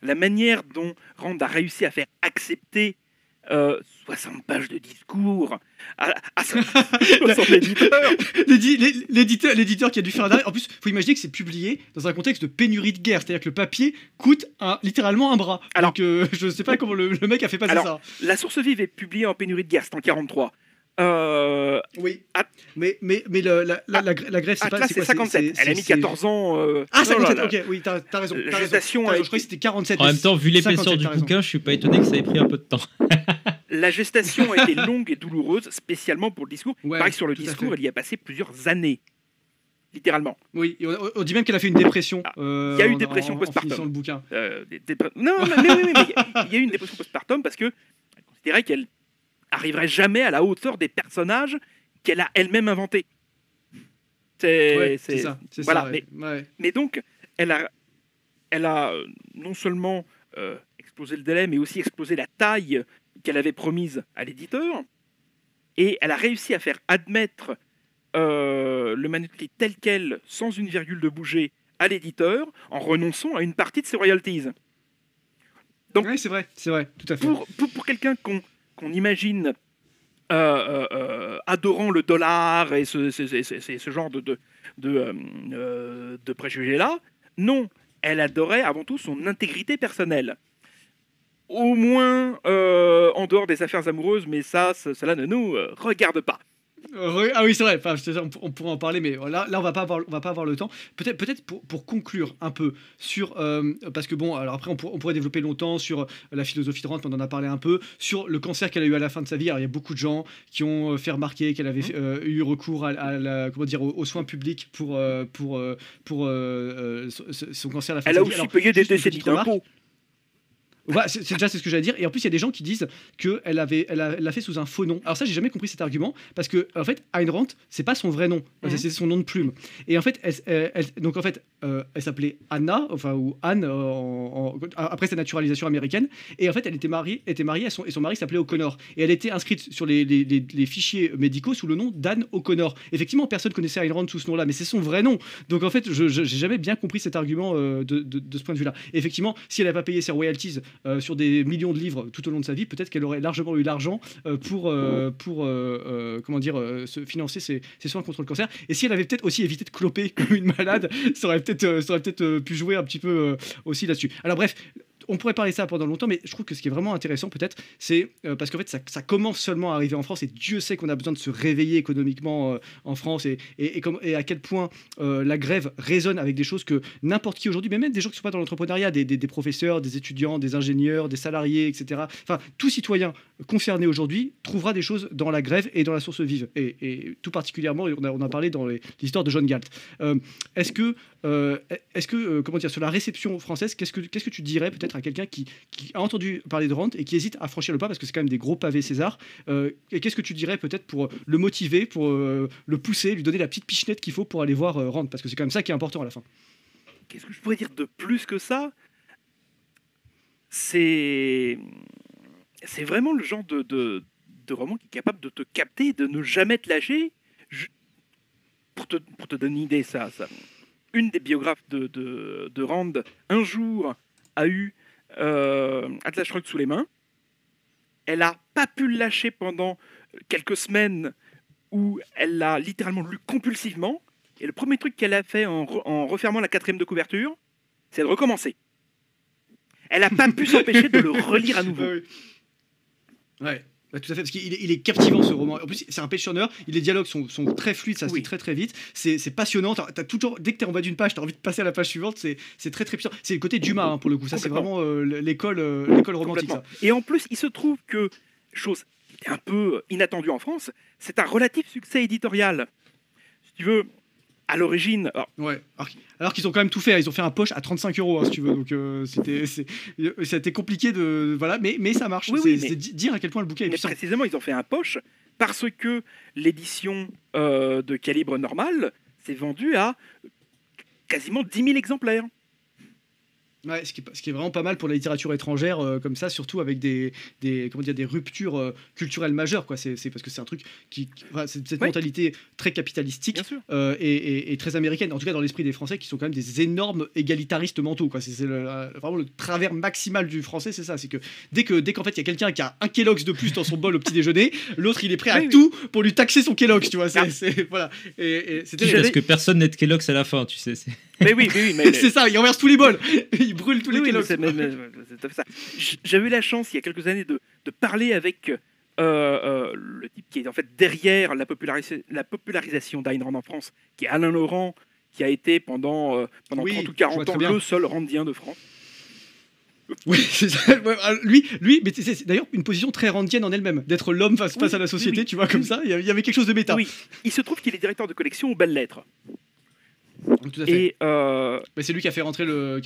manière dont Rand a réussi à faire accepter 60 pages de discours à son éditeur. L'éditeur qui a dû faire un arrêt. En plus, il faut imaginer que c'est publié dans un contexte de pénurie de guerre. C'est-à-dire que le papier coûte littéralement un bras. Alors, donc, je ne sais pas comment le mec a fait passer ça. La source vive est publiée en pénurie de guerre, c'est en 1943. Oui. At- Mais la grève, c'est pas. Atlas, C'est c'est quoi, 57. Elle a mis 14 ans. Ah, non, 57, là, ok, oui, t'as raison. La t'as raison, gestation t'as a raison, je été- croyais que c'était 47. En même temps, vu l'épaisseur 57, du t'as raison. bouquin, je suis pas étonné que ça ait pris un peu de temps. La gestation a été longue et douloureuse, spécialement pour le discours. Ouais, Pareil, sur le tout à discours, fait. elle y a passé plusieurs années. Littéralement. Oui, et on dit même qu'elle a fait une dépression. Il y a eu une en- dépression en postpartum. finissant le bouquin. Non, mais oui, mais il y a eu une dépression postpartum parce que elle considérait qu'elle arriverait jamais à la hauteur des personnages qu'elle a elle-même inventés. Ouais, c'est ça. voilà, Ça, ouais. Ouais. Mais donc, elle a non seulement explosé le délai, mais aussi explosé la taille qu'elle avait promise à l'éditeur. Et elle a réussi à faire admettre le manuscrit tel quel, sans une virgule de bouger, à l'éditeur, en renonçant à une partie de ses royalties. Donc, Ouais, c'est vrai, tout à fait. pour quelqu'un qu'on imagine adorant le dollar et ce genre de préjugés-là, non, elle adorait avant tout son intégrité personnelle. Au moins en dehors des affaires amoureuses, mais cela ne nous regarde pas. Ah oui, c'est vrai. Enfin, on pourrait en parler, mais là on va pas avoir le temps. Peut-être pour conclure un peu sur parce que bon, alors après on pourrait développer longtemps sur la philosophie de Rand, on en a parlé un peu sur le cancer qu'elle a eu à la fin de sa vie. Alors il y a beaucoup de gens qui ont fait remarquer qu'elle avait eu recours aux soins publics pour son cancer à la fin Elle de a sa vie. aussi Alors, payé des juste une décennies petite remarque. d'impôts. Voilà, c'est déjà ce que j'allais dire. Et en plus, il y a des gens qui disent qu'elle l'a fait sous un faux nom. Alors ça, j'ai jamais compris cet argument parce que en fait, Ayn Rand, c'est pas son vrai nom, c'est son nom de plume. Et en fait, elle s'appelait Anna, enfin ou Anne après sa naturalisation américaine. Et en fait, elle était mariée et son mari s'appelait O'Connor. Et elle était inscrite sur les fichiers médicaux sous le nom d'Anne O'Connor. Effectivement, personne connaissait Ayn Rand sous ce nom-là, mais c'est son vrai nom. Donc en fait, j'ai jamais bien compris cet argument de ce point de vue-là. Et effectivement, si elle n'avait pas payé ses royalties sur des millions de livres tout au long de sa vie, peut-être qu'elle aurait largement eu l'argent pour se financer ses soins contre le cancer. Et si elle avait peut-être aussi évité de cloper comme une malade, ça aurait peut-être pu jouer un petit peu aussi là-dessus. Alors bref, on pourrait parler de ça pendant longtemps, mais je trouve que ce qui est vraiment intéressant peut-être, c'est parce qu'en fait ça commence seulement à arriver en France, et Dieu sait qu'on a besoin de se réveiller économiquement en France, et à quel point la grève résonne avec des choses que n'importe qui aujourd'hui, mais même des gens qui ne sont pas dans l'entrepreneuriat, des professeurs, des étudiants, des ingénieurs, des salariés, etc. Enfin, tout citoyen concerné aujourd'hui trouvera des choses dans la grève et dans la source vive, et tout particulièrement, on a parlé dans l'histoire de John Galt. Est-ce que comment dire, sur la réception française, qu'est-ce que tu dirais peut-être à quelqu'un qui a entendu parler de Rand et qui hésite à franchir le pas, parce que c'est quand même des gros pavés César, et qu'est-ce que tu dirais peut-être pour le motiver, pour le pousser, lui donner la petite pichenette qu'il faut pour aller voir Rand, parce que c'est quand même ça qui est important à la fin. Qu'est-ce que je pourrais dire de plus que ça? C'est vraiment le genre de roman qui est capable de te capter, de ne jamais te lâcher. Pour te donner une idée, ça. Une des biographes de Rand, un jour, a eu Atlas Shrugged sous les mains. Elle n'a pas pu le lâcher pendant quelques semaines où elle l'a littéralement lu compulsivement. Et le premier truc qu'elle a fait en refermant la 4e de couverture, c'est de recommencer. Elle n'a pas pu s'empêcher de le relire à nouveau. Ouais. Bah, tout à fait, parce qu'il est captivant ce roman. En plus, c'est un page turner, les dialogues sont très fluides, ça se lit très très vite, c'est passionnant. T'as toujours, dès que t'es en bas d'une page, t'as envie de passer à la page suivante, c'est très très puissant. C'est le côté Dumas hein, pour le coup, ça c'est vraiment l'école romantique. Ça. Et en plus, il se trouve que, chose qui était un peu inattendue en France, c'est un relatif succès éditorial. Si tu veux, à l'origine... Ouais, alors qu'ils ont quand même tout fait, ils ont fait un poche à 35 €, hein, si tu veux, donc c'était compliqué de... Voilà, mais ça marche, c'est dire à quel point le bouquin est puissant. Mais précisément, ils ont fait un poche parce que l'édition de calibre normal s'est vendue à quasiment 10 000 exemplaires. Ouais, ce qui est vraiment pas mal pour la littérature étrangère, comme ça, surtout avec des ruptures culturelles majeures, quoi. C'est parce que c'est un truc c'est cette mentalité très capitalistique et très américaine, en tout cas dans l'esprit des Français, qui sont quand même des énormes égalitaristes mentaux, quoi. C'est vraiment le travers maximal du français, c'est ça. C'est que dès qu'en fait il y a quelqu'un qui a un Kellogg's de plus dans son bol au petit déjeuner, l'autre il est prêt à tout pour lui taxer son Kellogg's, tu vois. Voilà. Parce que personne n'est de Kellogg's à la fin, tu sais. Mais oui. C'est ça, il renverse tous les bols. Il brûle tous les Kellogg's. J'avais eu la chance, il y a quelques années, de parler avec le type qui est en fait derrière la popularisation d'Ayn Rand en France, qui est Alain Laurent, qui a été pendant Oui, 30 ou je 40 vois très ans bien. le seul randien de France. Oui, c'est ça. Ouais, lui, mais c'est d'ailleurs une position très randienne en elle-même, d'être l'homme face à la société, oui. tu vois, comme ça. Il y avait quelque chose de méta. Oui, il se trouve qu'il est directeur de collection aux Belles Lettres. Tout à fait. Et Mais c'est lui qui a fait rentrer Renta,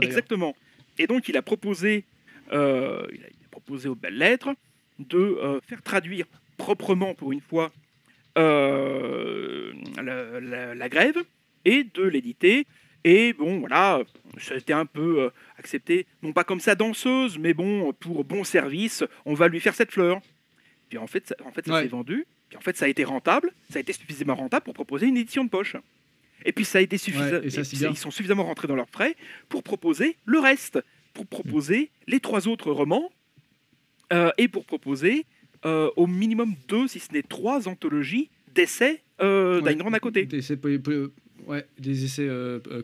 d'ailleurs. exactement. Et donc il a proposé aux Belles Lettres de faire traduire proprement pour une fois la grève et de l'éditer. Et bon, voilà, ça a été un peu accepté, non pas comme sa danseuse, mais bon, pour bon service, on va lui faire cette fleur. Puis en fait, ça Ouais. s'est vendu. Puis en fait, ça a été rentable. Ça a été suffisamment rentable pour proposer une édition de poche. Et puis ça a été suffisant. Ouais, et ça, c'est bien. Ils sont suffisamment rentrés dans leurs frais pour proposer le reste, pour proposer les 3 autres romans et pour proposer au minimum 2, si ce n'est 3 anthologies d'essais d'Ayn Rand à côté. Des essais, des essais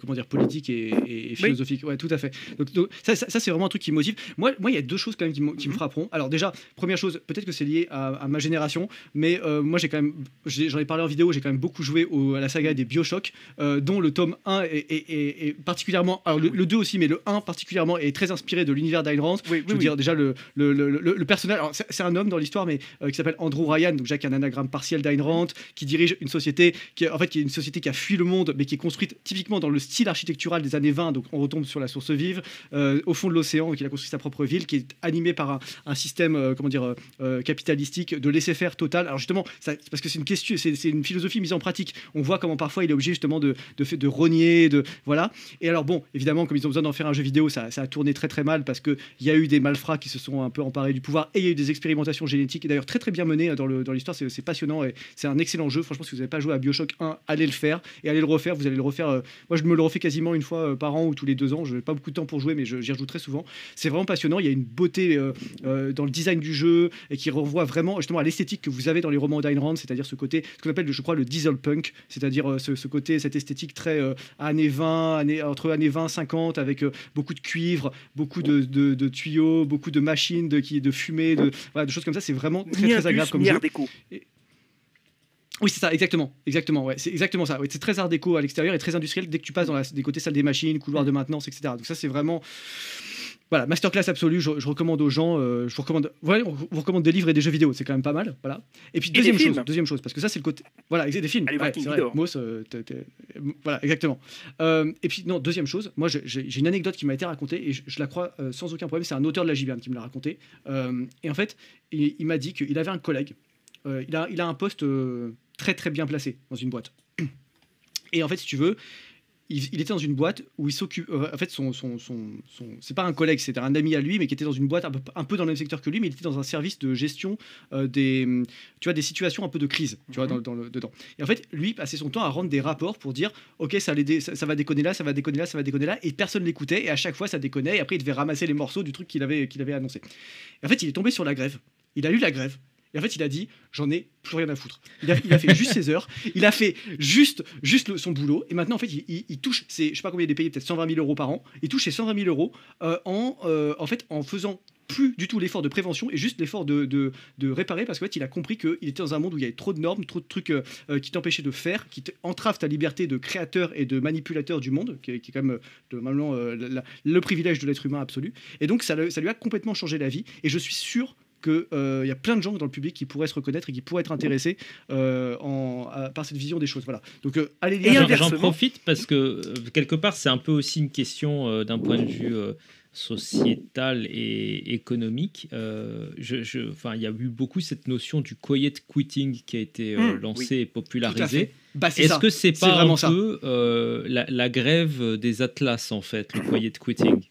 comment dire, politiques et philosophiques. Ouais, tout à fait. Donc, ça c'est vraiment un truc qui me motive. Moi, il y a 2 choses quand même qui me frapperont. Alors déjà, première chose, peut-être que c'est lié à ma génération, mais moi j'en ai parlé en vidéo, j'ai quand même beaucoup joué à la saga des BioShock, dont le tome 1 est particulièrement, alors le 2 aussi, mais le 1 particulièrement est très inspiré de l'univers d'Ayn Rand. Oui, Je veux dire, déjà le personnage, alors c'est un homme dans l'histoire, mais qui s'appelle Andrew Ryan, donc Jacques, un anagramme partiel d'Ayn Rand, qui dirige une société qui est une société qui a fui le monde, mais qui est construite typiquement dans le style architectural des années 20, donc on retombe sur la source vive, au fond de l'océan, donc il a construit sa propre ville, qui est animée par un système capitalistique de laisser-faire total. Alors justement, parce que c'est une question, c'est une philosophie mise en pratique. On voit comment parfois il est obligé justement de rogner, voilà. Et alors bon, évidemment, comme ils ont besoin d'en faire un jeu vidéo, ça a tourné très très mal parce qu'il y a eu des malfrats qui se sont un peu emparés du pouvoir, et il y a eu des expérimentations génétiques, et d'ailleurs très très bien menées dans l'histoire. C'est passionnant et c'est un excellent jeu. Franchement, si vous n'avez pas joué à BioShock 1, allez le faire et allez le refaire. Vous allez le refaire. Moi, je me le refais quasiment une fois par an ou tous les 2 ans. Je n'ai pas beaucoup de temps pour jouer, mais j'y rejoue très souvent. C'est vraiment passionnant. Il y a une beauté dans le design du jeu et qui renvoie vraiment justement à l'esthétique que vous avez dans les romans d'Ayn Rand, c'est-à-dire ce côté, ce qu'on appelle, je crois, le diesel punk, c'est-à-dire ce côté, cette esthétique très années 20, entre années 20 50, avec beaucoup de cuivre, beaucoup de tuyaux, beaucoup de machines, de fumée, voilà, de choses comme ça. C'est vraiment très très agréable comme jeu. Déco. Oui, c'est ça, exactement, ouais, c'est exactement ça. Ouais, c'est très art déco à l'extérieur et très industriel dès que tu passes dans des côtés salle des machines, couloir de maintenance, etc. Donc ça, c'est vraiment, voilà, masterclass absolue. Je recommande aux gens, on vous recommande des livres et des jeux vidéo, c'est quand même pas mal, voilà. Et puis deuxième chose, parce que ça c'est le côté, voilà, des films. Allez voir c'est King vrai, Ghidorah. Moss, voilà, exactement. Et puis non, deuxième chose, moi j'ai une anecdote qui m'a été racontée et je la crois sans aucun problème. C'est un auteur de la JB qui me l'a raconté. Et en fait, il m'a dit qu'il avait un collègue. Il a un poste très très bien placé dans une boîte. Et en fait, si tu veux, il était dans une boîte où il s'occupe. En fait, c'est pas un collègue, c'était un ami à lui, mais qui était dans une boîte un peu dans le même secteur que lui, mais il était dans un service de gestion des situations un peu de crise, tu vois, dedans. Et en fait, lui passait son temps à rendre des rapports pour dire, ok, ça va déconner là, ça va déconner là, ça va déconner là, et personne l'écoutait, et à chaque fois ça déconnait, et après il devait ramasser les morceaux du truc qu'il avait annoncé. Et en fait, il est tombé sur la grève. Il a lu la grève. Et en fait, il a dit, j'en ai plus rien à foutre. Il a fait juste ses heures, il a fait juste son boulot, et maintenant, en fait, il touche, je sais pas combien il est payé, peut-être 120 000 euros par an, il touche ses 120 000 euros en faisant plus du tout l'effort de prévention et juste l'effort de réparer, parce qu'en fait, il a compris qu'il était dans un monde où il y avait trop de normes, trop de trucs qui t'empêchaient de faire, qui entravent ta liberté de créateur et de manipulateur du monde, qui est quand même normalement le privilège de l'être humain absolu. Et donc, ça lui a complètement changé la vie, et je suis sûr qu'il y a plein de gens dans le public qui pourraient se reconnaître et qui pourraient être intéressés par cette vision des choses. Voilà. Donc, allez lire. J'en profite parce que, quelque part, c'est un peu aussi une question d'un point de vue sociétal et économique. Il y a eu beaucoup cette notion du quiet quitting qui a été lancée et popularisée. Est-ce que c'est pas un peu la grève des Atlas, en fait, le quiet quitting?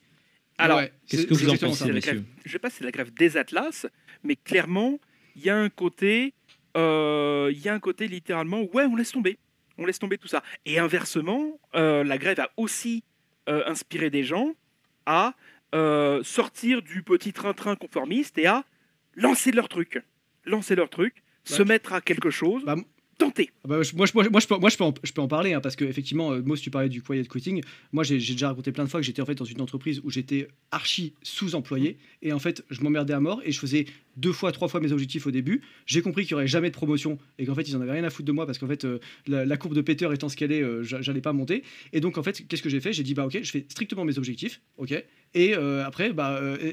Alors, qu'est-ce que vous en pensez, messieurs? Je ne sais pas si c'est la grève des Atlas, mais clairement, il y a un côté littéralement, ouais, on laisse tomber tout ça. Et inversement, la grève a aussi inspiré des gens à sortir du petit train-train conformiste et à lancer leur truc, se mettre à quelque chose. tenter. Ah bah, je peux en parler, hein, parce que effectivement, moi, si tu parlais du quiet quitting, moi j'ai déjà raconté plein de fois que j'étais en fait dans une entreprise où j'étais archi sous-employé, et en fait je m'emmerdais à mort et je faisais 2 fois, 3 fois mes objectifs au début. J'ai compris qu'il n'y aurait jamais de promotion et qu'en fait ils en avaient rien à foutre de moi parce qu'en fait la courbe de Peter étant ce qu'elle est, j'allais pas monter. Et donc en fait, qu'est-ce que j'ai fait? J'ai dit bah ok, je fais strictement mes objectifs, ok. Et après,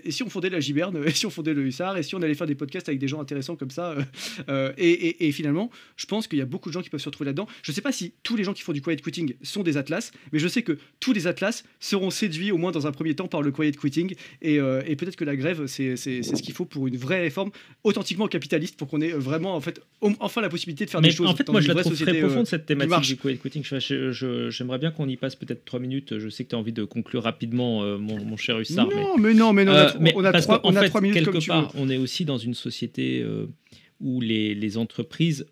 et si on fondait la Giberne, et si on fondait le Hussard, et si on allait faire des podcasts avec des gens intéressants comme ça, et finalement, je pense qu'il y a beaucoup de gens qui peuvent se retrouver là-dedans. Je sais pas si tous les gens qui font du quiet quitting sont des atlas, mais je sais que tous les atlas seront séduits au moins dans un premier temps par le quiet quitting, et peut-être que la grève, c'est ce qu'il faut pour une vraie réforme authentiquement capitaliste, pour qu'on ait vraiment en fait enfin la possibilité de faire Mais des choses. en fait, dans moi, une je la vraie trouve très société, profonde, cette thématique marche. du quiet quitting. J'aimerais bien qu'on y passe peut-être 3 minutes. Je sais que tu as envie de conclure rapidement, mon cher Hussard. Non, mais on a parce 3 qu'en fait, 3 minutes quelque comme tu part, veux. on est aussi dans une société où les entreprises,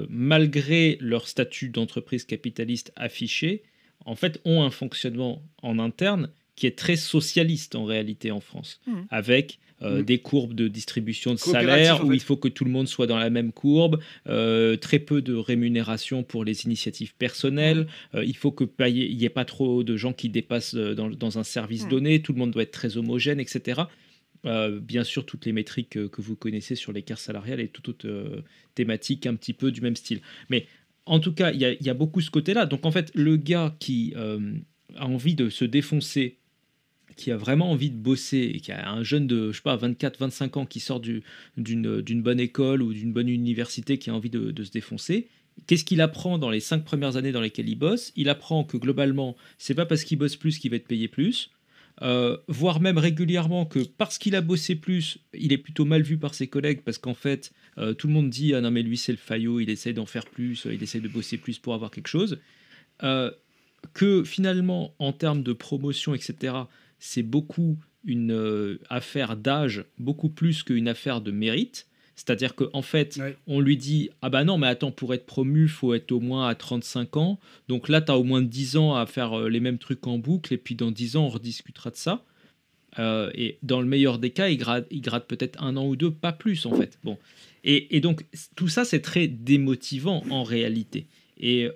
malgré leur statut d'entreprise capitaliste affiché, en fait, ont un fonctionnement en interne qui est très socialiste en réalité en France, avec des courbes de distribution de salaire en où fait. il faut que tout le monde soit dans la même courbe, très peu de rémunération pour les initiatives personnelles, il faut que il n'y ait pas trop de gens qui dépassent dans un service donné, tout le monde doit être très homogène, etc. Bien sûr, toutes les métriques que vous connaissez sur l'écart salarial et toute autre thématique un petit peu du même style. Mais en tout cas, il y a beaucoup ce côté-là. Donc en fait, le gars qui a envie de se défoncer, qui a vraiment envie de bosser, et qui a un jeune de, je sais pas, 24, 25 ans qui sort d'une bonne école ou d'une bonne université, qui a envie de se défoncer, qu'est-ce qu'il apprend dans les 5 premières années dans lesquelles il bosse? Il apprend que globalement, c'est pas parce qu'il bosse plus qu'il va être payé plus. Voire même régulièrement que parce qu'il a bossé plus, il est plutôt mal vu par ses collègues, parce qu'en fait, tout le monde dit ah non mais lui c'est le faillot, il essaie d'en faire plus, il essaie de bosser plus pour avoir quelque chose. Que finalement, en termes de promotion, etc., c'est beaucoup une affaire d'âge, beaucoup plus qu'une affaire de mérite. C'est-à-dire qu'en fait, on lui dit « Ah bah non, mais attends, pour être promu, il faut être au moins à 35 ans. Donc là, tu as au moins 10 ans à faire les mêmes trucs en boucle, et puis dans 10 ans, on rediscutera de ça. » Et dans le meilleur des cas, il gratte peut-être 1 an ou 2, pas plus en fait. Bon. Et donc, tout ça, c'est très démotivant en réalité. Et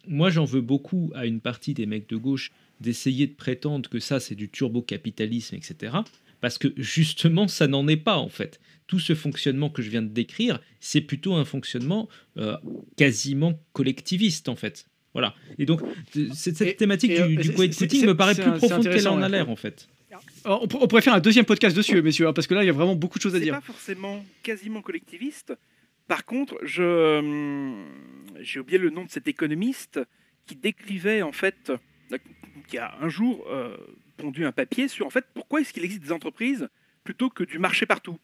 moi, j'en veux beaucoup à une partie des mecs de gauche d'essayer de prétendre que ça, c'est du turbo-capitalisme, etc. Parce que justement, ça n'en est pas en fait. Tout ce fonctionnement que je viens de décrire, c'est plutôt un fonctionnement quasiment collectiviste en fait. Voilà. Et donc, cette thématique du quiet quitting me paraît plus profonde qu'elle en a l'air en fait. On pourrait faire un deuxième podcast dessus, messieurs, hein, parce que là, il y a vraiment beaucoup de choses à dire. C'est pas forcément quasiment collectiviste. Par contre, j'ai oublié le nom de cet économiste qui décrivait en fait, qui a un jour pondu un papier sur en fait pourquoi est-ce qu'il existe des entreprises plutôt que du marché partout.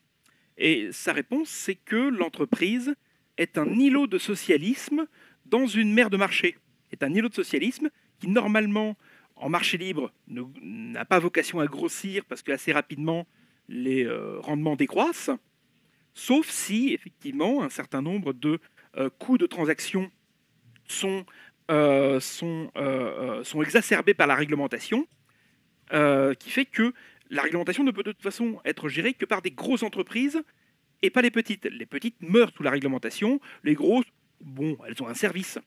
Et sa réponse, c'est que l'entreprise est un îlot de socialisme dans une mer de marché. C'est un îlot de socialisme qui, normalement, en marché libre, n'a pas vocation à grossir parce qu'assez rapidement, les rendements décroissent, sauf si, effectivement, un certain nombre de coûts de transaction sont exacerbés par la réglementation, qui fait que la réglementation ne peut de toute façon être gérée que par des grosses entreprises et pas les petites. Les petites meurent sous la réglementation, les grosses, bon, elles ont un service.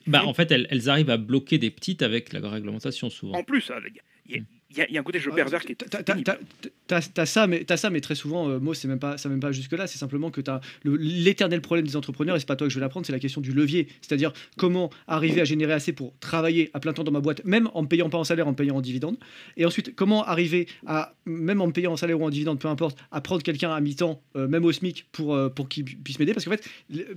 Bah, en fait, elles arrivent à bloquer des petites avec la réglementation souvent. En plus, il y a un côté jeu pervers qui est pénible. T'as ça, mais très souvent, moi, ça va même pas jusque-là. C'est simplement que t'as l'éternel problème des entrepreneurs, et c'est pas toi que je vais l'apprendre, c'est la question du levier. C'est-à-dire comment arriver à générer assez pour travailler à plein temps dans ma boîte, même en me payant pas en salaire, en me payant en dividende. Et ensuite, comment arriver à, même en me payant en salaire ou en dividende, peu importe, à prendre quelqu'un à mi-temps, même au SMIC, pour qu'il puisse m'aider. Parce qu'en fait,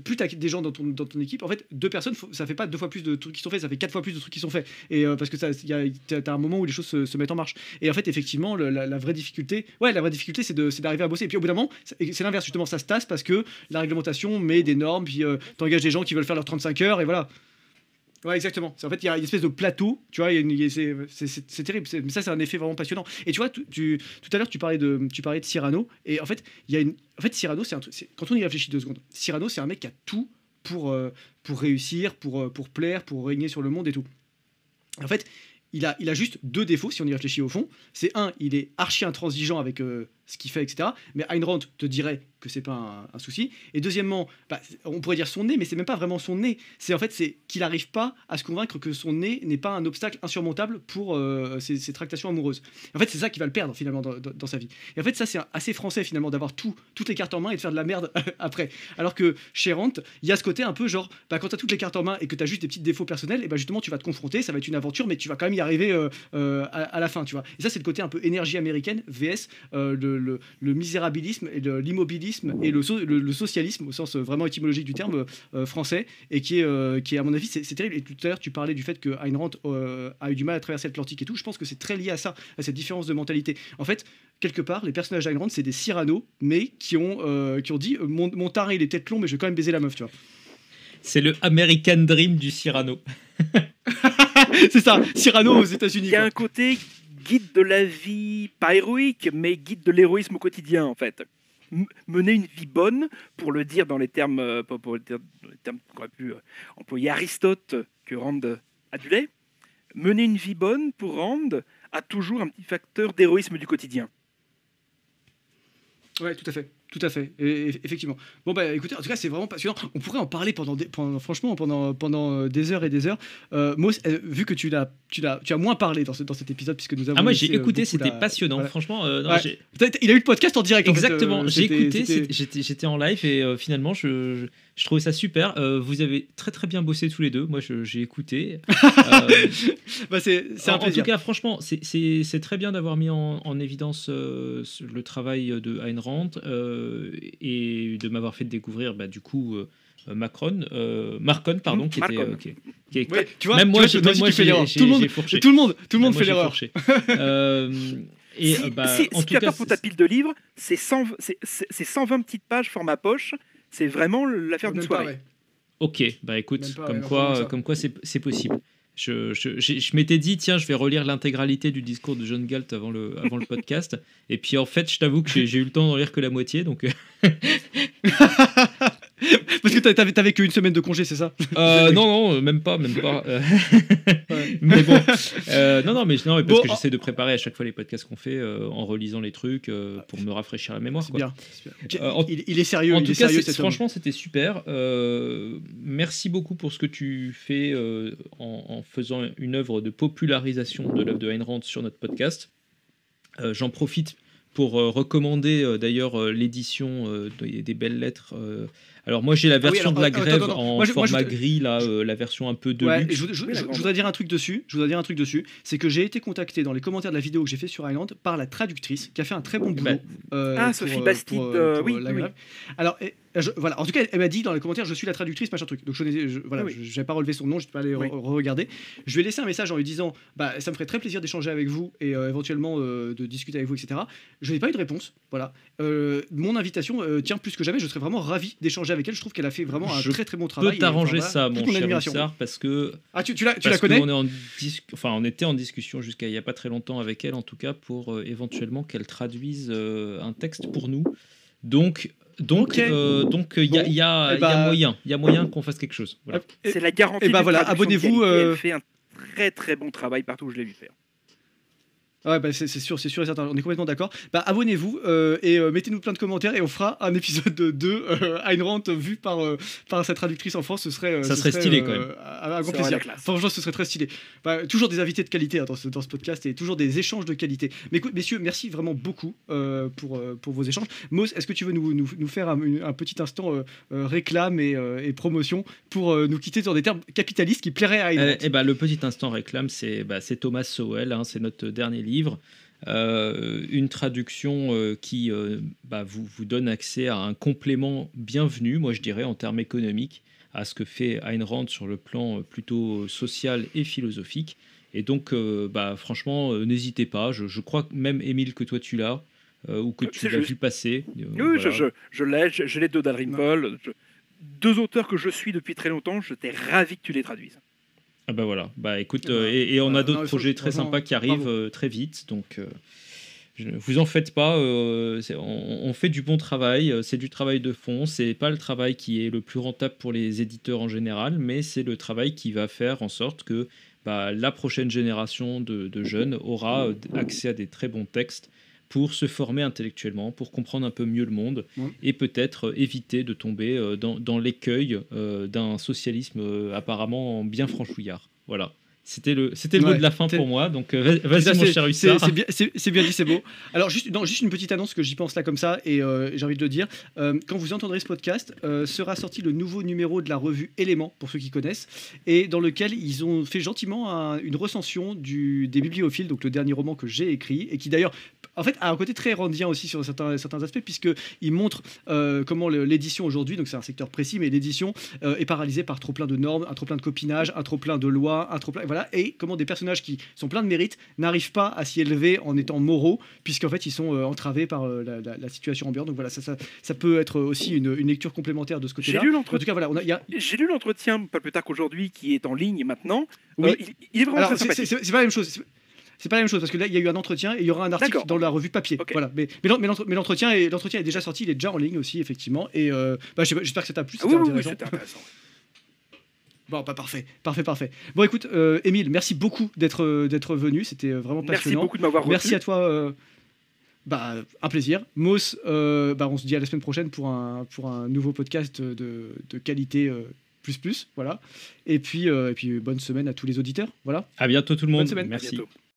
plus t'as des gens dans ton équipe, en fait, 2 personnes, ça fait pas 2 fois plus de trucs qui sont faits, ça fait 4 fois plus de trucs qui sont faits. Et parce que t'as un moment où les choses se mettent en marche. Et en fait, effectivement, la vraie difficulté, c'est d'arriver à bosser. Et puis au bout d'un moment, c'est l'inverse, justement, ça se tasse parce que la réglementation met des normes, puis t'engages des gens qui veulent faire leurs 35 heures, et voilà. Ouais, exactement. En fait, il y a une espèce de plateau, tu vois, c'est terrible. Mais ça, c'est un effet vraiment passionnant. Et tu vois, tout à l'heure, tu parlais de Cyrano, et en fait, Cyrano, quand on y réfléchit 2 secondes, Cyrano, c'est un mec qui a tout pour réussir, pour plaire, pour régner sur le monde et tout. En fait, il a juste 2 défauts, si on y réfléchit au fond. C'est il est archi intransigeant avec ce qu'il fait, etc. Mais Ayn Rand te dirait que c'est pas un souci. Et deuxièmement, on pourrait dire son nez, mais c'est même pas vraiment son nez. C'est qu'il n'arrive pas à se convaincre que son nez n'est pas un obstacle insurmontable pour ses tractations amoureuses. En fait, c'est ça qui va le perdre finalement dans sa vie. Et en fait, ça c'est assez français finalement d'avoir toutes les cartes en main et de faire de la merde après. Alors que chez Rand, il y a ce côté un peu genre, quand tu as toutes les cartes en main et que tu as juste des petits défauts personnels, et justement tu vas te confronter, ça va être une aventure, mais tu vas quand même y arriver à la fin, tu vois. Et ça c'est le côté un peu énergie américaine vs le misérabilisme et l'immobilisme et le socialisme au sens vraiment étymologique du terme français, et qui est à mon avis c'est terrible. Et tout à l'heure tu parlais du fait que Ayn Rand a eu du mal à traverser l'Atlantique et tout. Je pense que c'est très lié à ça, à cette différence de mentalité. En fait, quelque part, les personnages d'Ayn Rand, c'est des Cyrano, mais qui ont dit mon taré il est peut-être long, mais je vais quand même baiser la meuf, tu vois. C'est le American Dream du Cyrano. C'est ça, Cyrano aux États-Unis. Il y a un côté guide de la vie, pas héroïque, mais guide de l'héroïsme au quotidien, en fait. Mener une vie bonne, pour le dire dans les termes, pour le dire dans les termes qu'aurait pu employer Aristote, que Rand adulait, mener une vie bonne, pour Rand, a toujours un petit facteur d'héroïsme du quotidien. Ouais, tout à fait, et effectivement. Bon écoutez, en tout cas c'est vraiment passionnant. On pourrait en parler pendant des heures et des heures. Moss, vu que tu as moins parlé dans cet épisode puisque nous avons. Moi j'ai écouté, c'était passionnant. Voilà. Franchement, il a eu le podcast en direct. Exactement. En fait, j'ai écouté, j'étais en live et finalement je trouvais ça super. Vous avez très très bien bossé tous les deux. Moi j'ai écouté. C'est un plaisir. En tout cas, franchement, c'est très bien d'avoir mis en évidence le travail de Ayn Rand. Et de m'avoir fait découvrir du coup Marcon, pardon, qui était ouais, tu vois, même moi j'ai fait l'erreur. Tout le monde fait l'erreur. Si en tu as peur pour ta pile de livres, c'est 120 petites pages format poche, c'est vraiment l'affaire d'une soirée. Ok, écoute, comme quoi c'est possible. Je m'étais dit, tiens, je vais relire l'intégralité du discours de John Galt avant le podcast. Et puis, en fait, je t'avoue que j'ai eu le temps d'en lire que la moitié. Donc... Parce que t'avais qu'une semaine de congé, c'est ça? Non, même pas. Ouais. Mais bon, parce que j'essaie de préparer à chaque fois les podcasts qu'on fait en relisant les trucs pour me rafraîchir la mémoire. C'est bien. Il est sérieux. En tout cas, franchement, c'était super. Merci beaucoup pour ce que tu fais en faisant une œuvre de popularisation de l'œuvre de Ayn Rand sur notre podcast. J'en profite pour recommander d'ailleurs l'édition des belles lettres. Alors moi j'ai la version de la grève en format gris, la version un peu de luxe. Je voudrais dire un truc dessus. C'est que j'ai été contacté dans les commentaires de la vidéo que j'ai fait sur Ayn Rand par la traductrice qui a fait un très bon boulot. Sophie Bastide, oui. Alors voilà, en tout cas elle m'a dit dans les commentaires je suis la traductrice machin truc. Donc je n'avais pas relevé son nom, je ne peux pas aller regarder. Je lui ai laissé un message en lui disant ça me ferait très plaisir d'échanger avec vous et éventuellement de discuter avec vous, etc. Je n'ai pas eu de réponse. Voilà. Mon invitation tient plus que jamais. Je serais vraiment ravi d'échanger avec elle. Je trouve qu'elle a fait vraiment un très très bon travail. Je peux t'arranger ça, mon cher Richard, parce que tu la connais. On était en discussion jusqu'à il y a pas très longtemps avec elle, en tout cas pour éventuellement qu'elle traduise un texte pour nous. Donc il y a moyen qu'on fasse quelque chose. Voilà. C'est la garantie. Abonnez-vous. Elle fait un très très bon travail partout où je l'ai vu faire. Ouais, c'est sûr et certain, on est complètement d'accord. Abonnez-vous et mettez-nous plein de commentaires et on fera un épisode 2 Ayn Rand vu par sa traductrice en France. Ça serait stylé quand même. Un grand plaisir. Franchement, ce serait très stylé. Toujours des invités de qualité dans ce podcast et toujours des échanges de qualité. Mais écoute, messieurs, merci vraiment beaucoup pour vos échanges. Moss, est-ce que tu veux nous faire un petit instant réclame et promotion pour nous quitter sur des termes capitalistes qui plairaient à Ayn Rand? Le petit instant réclame, c'est Thomas Sowell, c'est notre dernier livre. Une traduction qui vous donne accès à un complément bienvenu, moi je dirais en termes économiques, à ce que fait Ayn Rand sur le plan plutôt social et philosophique. Et donc franchement n'hésitez pas, je crois même Émile que toi tu l'as ou que tu l'as vu passer. Oui, voilà. je l'ai de Dalrymple, deux auteurs que je suis depuis très longtemps, j'étais ravi que tu les traduises. Voilà, écoute, et on a d'autres projets très sympas qui arrivent très vite, donc vous en faites pas, on fait du bon travail, c'est du travail de fond, c'est pas le travail qui est le plus rentable pour les éditeurs en général, mais c'est le travail qui va faire en sorte que la prochaine génération de jeunes aura accès à des très bons textes pour se former intellectuellement, pour comprendre un peu mieux le monde et peut-être éviter de tomber dans l'écueil d'un socialisme apparemment bien franchouillard. Voilà. C'était le mot de la fin pour moi, donc vas-y mon cher Hussard. C'est bien dit, c'est beau. Alors juste une petite annonce que j'y pense là comme ça, et j'ai envie de le dire. Quand vous entendrez ce podcast, sera sorti le nouveau numéro de la revue Éléments, pour ceux qui connaissent, et dans lequel ils ont fait gentiment une recension des Bibliophiles, donc le dernier roman que j'ai écrit, et qui d'ailleurs en fait a un côté très randien aussi sur certains aspects, puisqu'il montre comment l'édition aujourd'hui, donc c'est un secteur précis, mais l'édition est paralysée par trop plein de normes, un trop plein de copinage, un trop plein de lois, un trop plein... Voilà, et comment des personnages qui sont pleins de mérite n'arrivent pas à s'y élever en étant moraux, puisqu'en fait ils sont entravés par la situation ambiante. Donc voilà, ça peut être aussi une lecture complémentaire de ce côté-là. J'ai lu En tout cas, voilà, J'ai lu l'entretien, pas plus tard qu'aujourd'hui, qui est en ligne maintenant. Oui. Il est vraiment Alors, très sympathique. c'est pas la même chose. C'est pas la même chose parce que là il y a eu un entretien et il y aura un article dans la revue papier. Okay. Voilà. Mais l'entretien est déjà sorti, il est déjà en ligne aussi effectivement. Et j'espère que ça t'a plu. Oui, c'était intéressant. Bon, parfait. Bon, écoute, Émile, merci beaucoup d'être venu. C'était vraiment passionnant. Merci beaucoup de m'avoir reçu. Merci à toi. Un plaisir. Moss, on se dit à la semaine prochaine pour un nouveau podcast de qualité plus. Voilà. Et puis bonne semaine à tous les auditeurs. Voilà. À bientôt tout le monde. Bonne semaine. Merci.